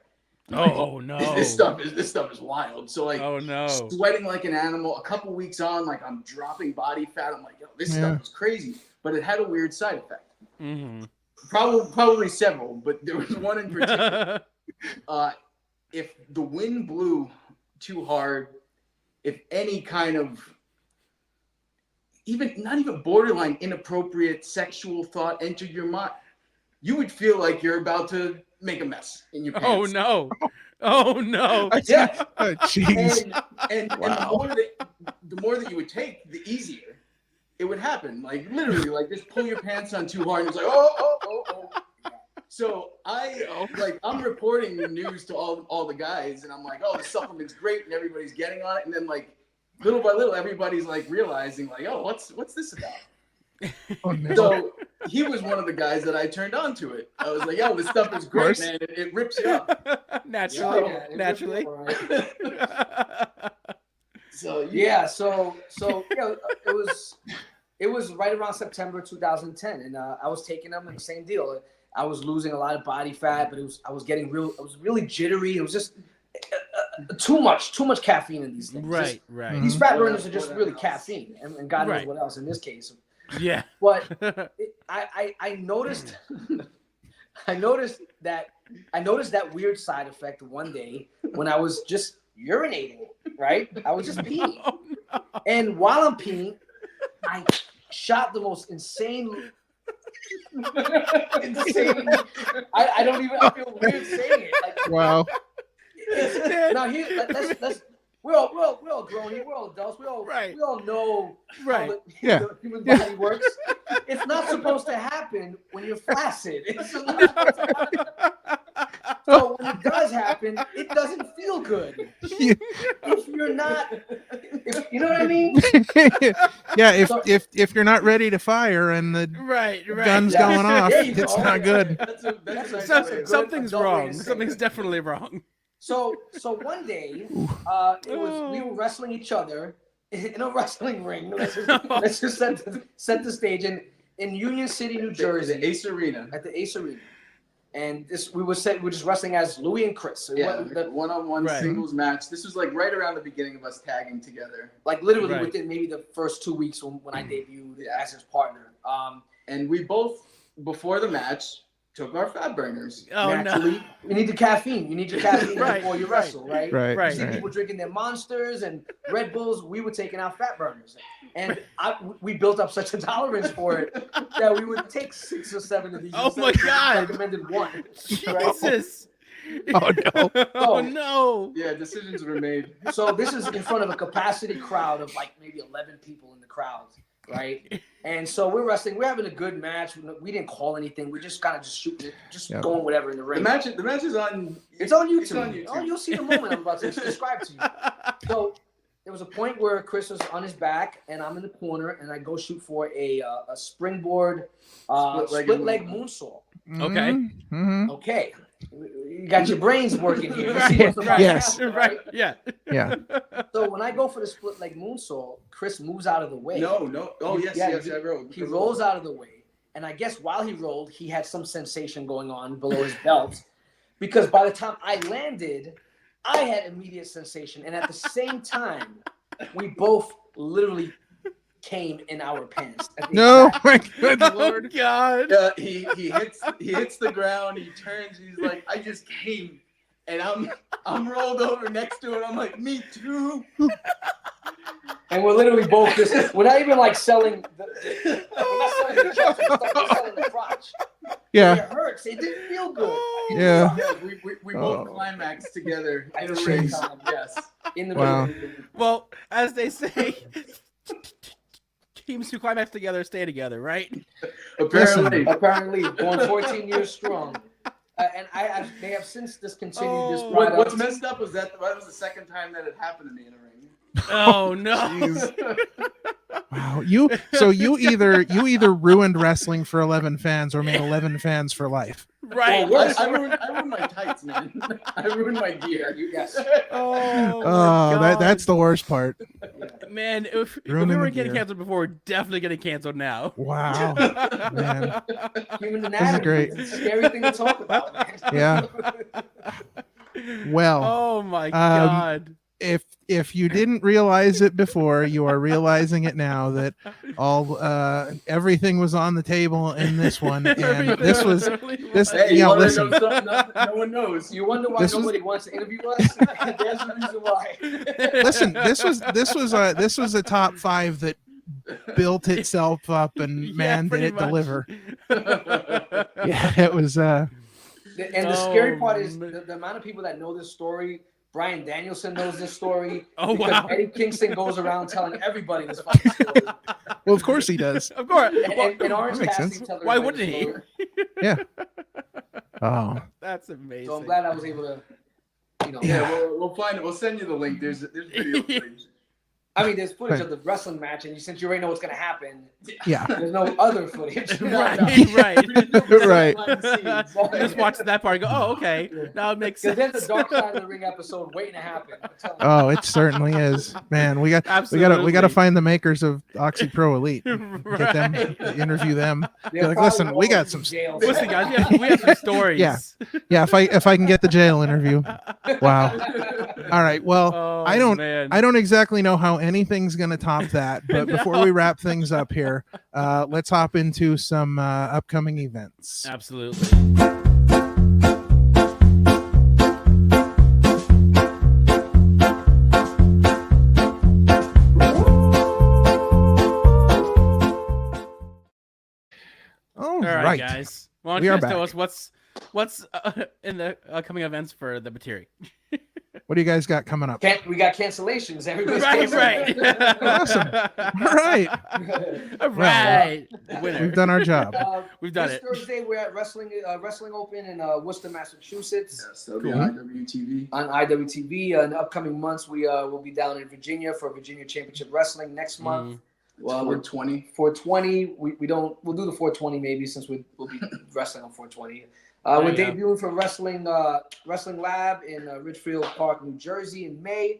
Oh no. This stuff is wild. So like Oh no. sweating like an animal. A couple weeks on, like I'm dropping body fat. I'm like, yo, this stuff is crazy. But it had a weird side effect. Mhm. Probably several, but there was one in particular. If the wind blew too hard, if any kind of not even borderline inappropriate sexual thought entered your mind, you would feel like you're about to make a mess in your pants. Oh no. Oh no. Yeah. Oh, jeez. And the more that you would take, the easier it would happen. Like literally, like just pull your pants on too hard and it's like, oh. So I'm reporting the news to all the guys, and I'm like, oh, the supplement's great, and everybody's getting on it, and then like little by little, everybody's like realizing like, oh, what's this about? Oh, no. So he was one of the guys that I turned on to it. I was like, yo, this stuff is great, man. It rips you up. Naturally. Yeah, Naturally. So it was right around September 2010, and I was taking them, and the same deal. I was losing a lot of body fat, but I was really jittery. It was just too much caffeine in these things. Right. Right. These fat burners are just really caffeine, and God knows what else in this case. Yeah. But I noticed that weird side effect one day when I was just urinating, right? I was just peeing. Oh, no. And while I'm peeing, I shot the most insane. I don't even. I feel weird saying it. Like, Wow. Now here, let's. We're all grown here. We're all adults. We all know how the human body works. It's not supposed to happen when you're flaccid. It's just not supposed to happen. So when it does happen, it doesn't feel good. If you're not, you know what I mean? Yeah, if you're not ready to fire and the gun's going off, it's not good. Something's wrong. Something's definitely wrong. So one day, we were wrestling each other in a wrestling ring. Let's just set the stage in Union City, New Jersey, at the Ace Arena. And we were just wrestling as Louie and Chris. Yeah, the one-on-one singles match. This was like right around the beginning of us tagging together. Like literally within maybe the first 2 weeks when I debuted as his partner. And we both, before the match, took our fat burners. Oh, naturally. No. You need the caffeine. You need your caffeine before you wrestle, right? Right. You see people drinking their Monsters and Red Bulls. We were taking our fat burners. And we built up such a tolerance for it that we would take 6 or 7 of these. Oh, my God. I recommended 1. Jesus. Oh, no. Oh, no. Yeah, decisions were made. So this is in front of a capacity crowd of like maybe 11 people in the crowd, right? And so we're wrestling. We're having a good match. We didn't call anything. We just kind of just shooting it, going whatever in the ring. The match is on. It's on YouTube. It's on YouTube. Oh, you'll see the moment I'm about to describe to you. So there was a point where Chris was on his back, and I'm in the corner, and I go shoot for a springboard split leg moonsault. Okay. Mm-hmm. Okay. You got your brains working here. Yes. Right. Yeah. Yeah. So when I go for the split leg moonsault, Chris moves out of the way. No. Oh, yes, I rolled. He rolls out of the way. And I guess while he rolled, he had some sensation going on below his belt. Because by the time I landed, I had immediate sensation. And at the same time, we both literally came in our pants. No, my good Lord. Oh, God. He hits the ground. He turns. He's like, I just came, and I'm rolled over next to it. I'm like, me too. And we're literally both just, we're not even like selling we're not selling the chest and stuff, we're selling the crotch. Yeah. It hurts. It didn't feel good. Yeah. We both climaxed together At in a the same ring. time. Yes. In the Wow. middle. Well, as they say, teams who climax together stay together, right? Apparently, going 14 years strong. And they have since discontinued this product. What's messed up was that was the second time that it happened to me in a ring. Oh no! Wow, you either ruined wrestling for 11 fans or made 11 fans for life. Right. Well, I ruined my tights, man. I ruined my gear. Yes. Oh, that's the worst part. Man, if we Ruining were the getting gear. canceled before, we're definitely getting canceled now. Wow, man. Human This is great. anatomy. It's a scary thing to talk about, man. Yeah. Well, Oh my god. if you didn't realize it before, you are realizing it now that everything was on the table in this one, and this was this. Hey, Yeah, you wanna listen. know something no one knows. You wonder why This was- nobody wants to interview us? There's a reason why. Listen, this was a top 5 that built itself up, and man, did pretty it much. deliver. Yeah, it was. And the scary part is man. the amount of people that know this story. Brian Danielson knows this story. Oh, because wow. Eddie Kingston goes around telling everybody this fucking story. Well, of course he does. Of course. And Orange that makes Cassidy sense. tells Why everybody wouldn't he? the story. Yeah. Oh, That's amazing. So I'm glad I was able to, Yeah, we'll find it. We'll send you the link. There's video footage. I mean, there's footage of the wrestling match, and since you already know what's going to happen, yeah. there's no other footage. Right, Right. Just watch that part and go, oh, okay. Now it makes Because sense. there's a Dark Side of the Ring episode waiting to happen. I'm telling you. Oh, it certainly is. Man, we got to Absolutely. find the makers of Oxy Pro Elite. Get them, Right. interview them. They're Be like, probably listen, all we got in some. jail. Listen, guys, we have some stories. Yeah. Yeah, if I can get the jail interview. Wow. All right. Well, Oh, I don't man. I don't exactly know how anything's going to top that, but before we wrap things up here, let's hop into some upcoming events. Absolutely. All All right, guys. Why don't We you are guys tell back. us what's in the upcoming events for the Batiri? What do you guys got coming up? We got cancellations. Everybody's Right. Awesome. All right. All right. We've Winner. done our job. We've done this it. Thursday, we're at Wrestling Open in Worcester, Massachusetts. Yes, that'll be Cool. on IWTV. On IWTV. In the upcoming months, we will be down in Virginia for Virginia Championship Wrestling next month. Well, we're 20. 420. We'll do the 420 maybe since we'll be wrestling on 420. There We're you go. debuting for Wrestling Lab in Ridgefield Park, New Jersey in May.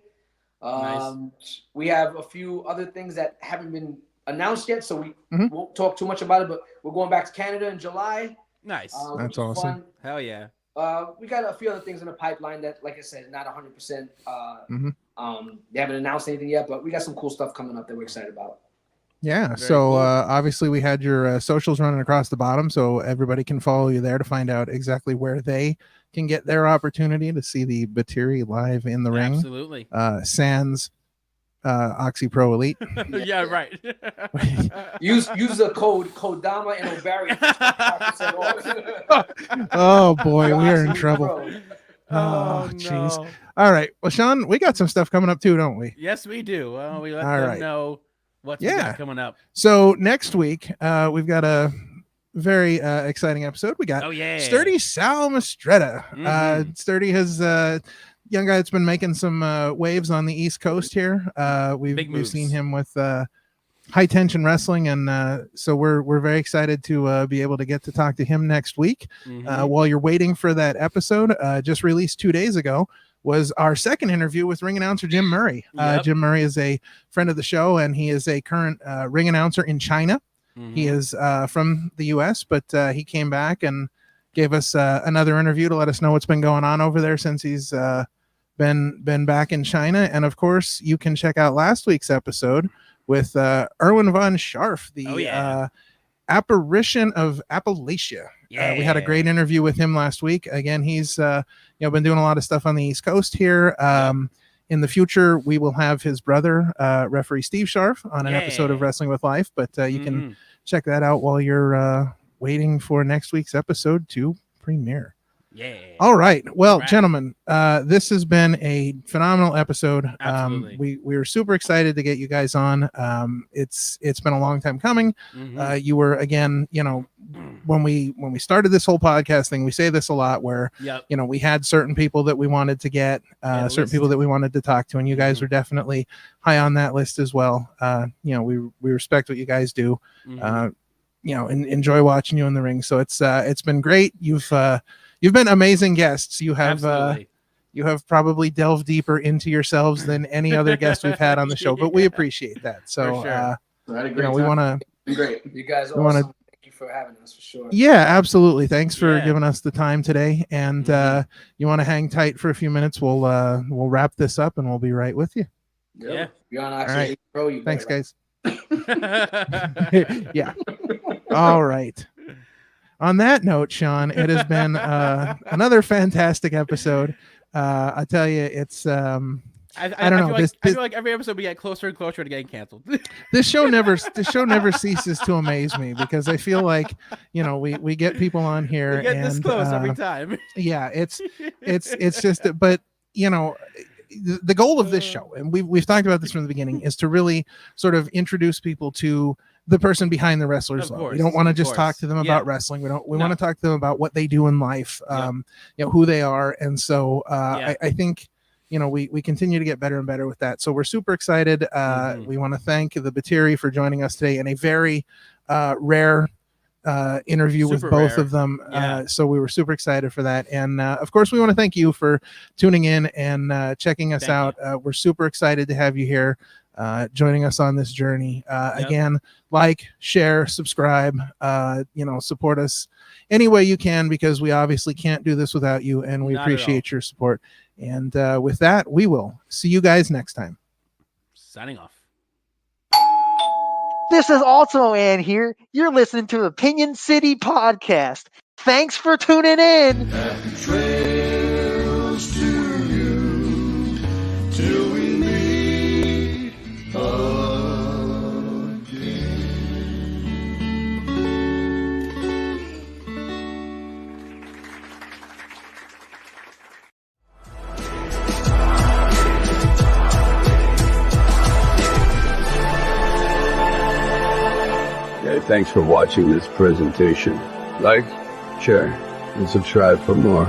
We have a few other things that haven't been announced yet, so we won't talk too much about it, but we're going back to Canada in July. Nice. which That's is awesome. Hell yeah. We got a few other things in the pipeline that, like I said, not 100%. They haven't announced anything yet, but we got some cool stuff coming up that we're excited about. Yeah. Very So cool. obviously we had your socials running across the bottom, so everybody can follow you there to find out exactly where they can get their opportunity to see the Batiri live in the ring. Absolutely. Sans Oxy Pro Elite. Yeah, right. Use the code Kodama and Obariyon for 5% off. Oh boy, we are in Oxy trouble. Pro. Oh jeez. no. All right. Well, Sean, we got some stuff coming up too, don't we? Yes, we do. Well, we let All them right. know what's we Yeah. got coming up. So next week, we've got a very exciting episode. We got Oh yeah. Sturdy Sal Mastretta. Mhm. Sturdy has young guy that's been making some waves on the East Coast here. Big We've moves. seen him with High Tension Wrestling, and so we're very excited to be able to get to talk to him next week. Mhm. While you're waiting for that episode, just released 2 days ago, was our second interview with ring announcer Jim Murray. Yep. Jim Murray is a friend of the show, and he is a current ring announcer in China. He Mhm. is from the U.S., but he came back and gave us another interview to let us know what's been going on over there since he's been back in China. And of course, you can check out last week's episode with Erwin von Scharf, the Oh, yeah. apparition of Appalachia. We had a Yeah. great interview with him last week. Again, he's been doing a lot of stuff on the East Coast here. in the future, we will have his brother, referee Steve Scharf, on an episode of Wrestling with Life. But you can check that out while you're waiting for next week's episode to premiere. Yeah. All right. Well, gentlemen, this has been a phenomenal episode. Absolutely. We were super excited to get you guys on. It's been a long time coming. You were, again, you know, when we started this whole podcast thing, we say this a lot where, you know, we had certain people that we wanted to get, certain people that we wanted to talk to, and you guys were definitely high on that list as well. You know, we respect what you guys do. You know, and enjoy watching you in the ring. So it's been great. You've been amazing guests. You have probably delved deeper into yourselves than any other guest we've had on the show, but we appreciate that. So, you know, we want to. Great. You guys are awesome. Thank you for having us, for sure. Yeah, absolutely. Thanks for giving us the time today. And you want to hang tight for a few minutes? We'll wrap this up, and we'll be right with you. Yeah. You're on Oxygen, right. bro. You Thanks, guys. Yeah. All right. On that note, Sean, it has been another fantastic episode. I tell you, it's I don't know. I feel like every episode we get closer and closer to getting canceled. This show never ceases to amaze me, because I feel like, you know, we get people on here we get and this close every time. Yeah, it's just, but you know, the goal of this show, and we've talked about this from the beginning, is to really sort of introduce people to the person behind the wrestler's logo. We don't want to just talk to them about wrestling. We want to talk to them about what they do in life, you know, who they are. And so I think, you know, we continue to get better and better with that. So we're super excited. We want to thank the Batiri for joining us today in a very rare interview with both of them. So we were super excited for that. And of course, we want to thank you for tuning in and checking us out. We're super excited to have you here, joining us on this journey. Again, like, share, subscribe, you know, support us any way you can, because we obviously can't do this without you, and we appreciate your support. And with that, we will see you guys next time. Signing off. This is Ultimo Ann here. You're listening to Opinion City Podcast. Thanks for tuning in. Happy trails to you till we meet Thanks for watching this presentation. Like, share, and subscribe for more.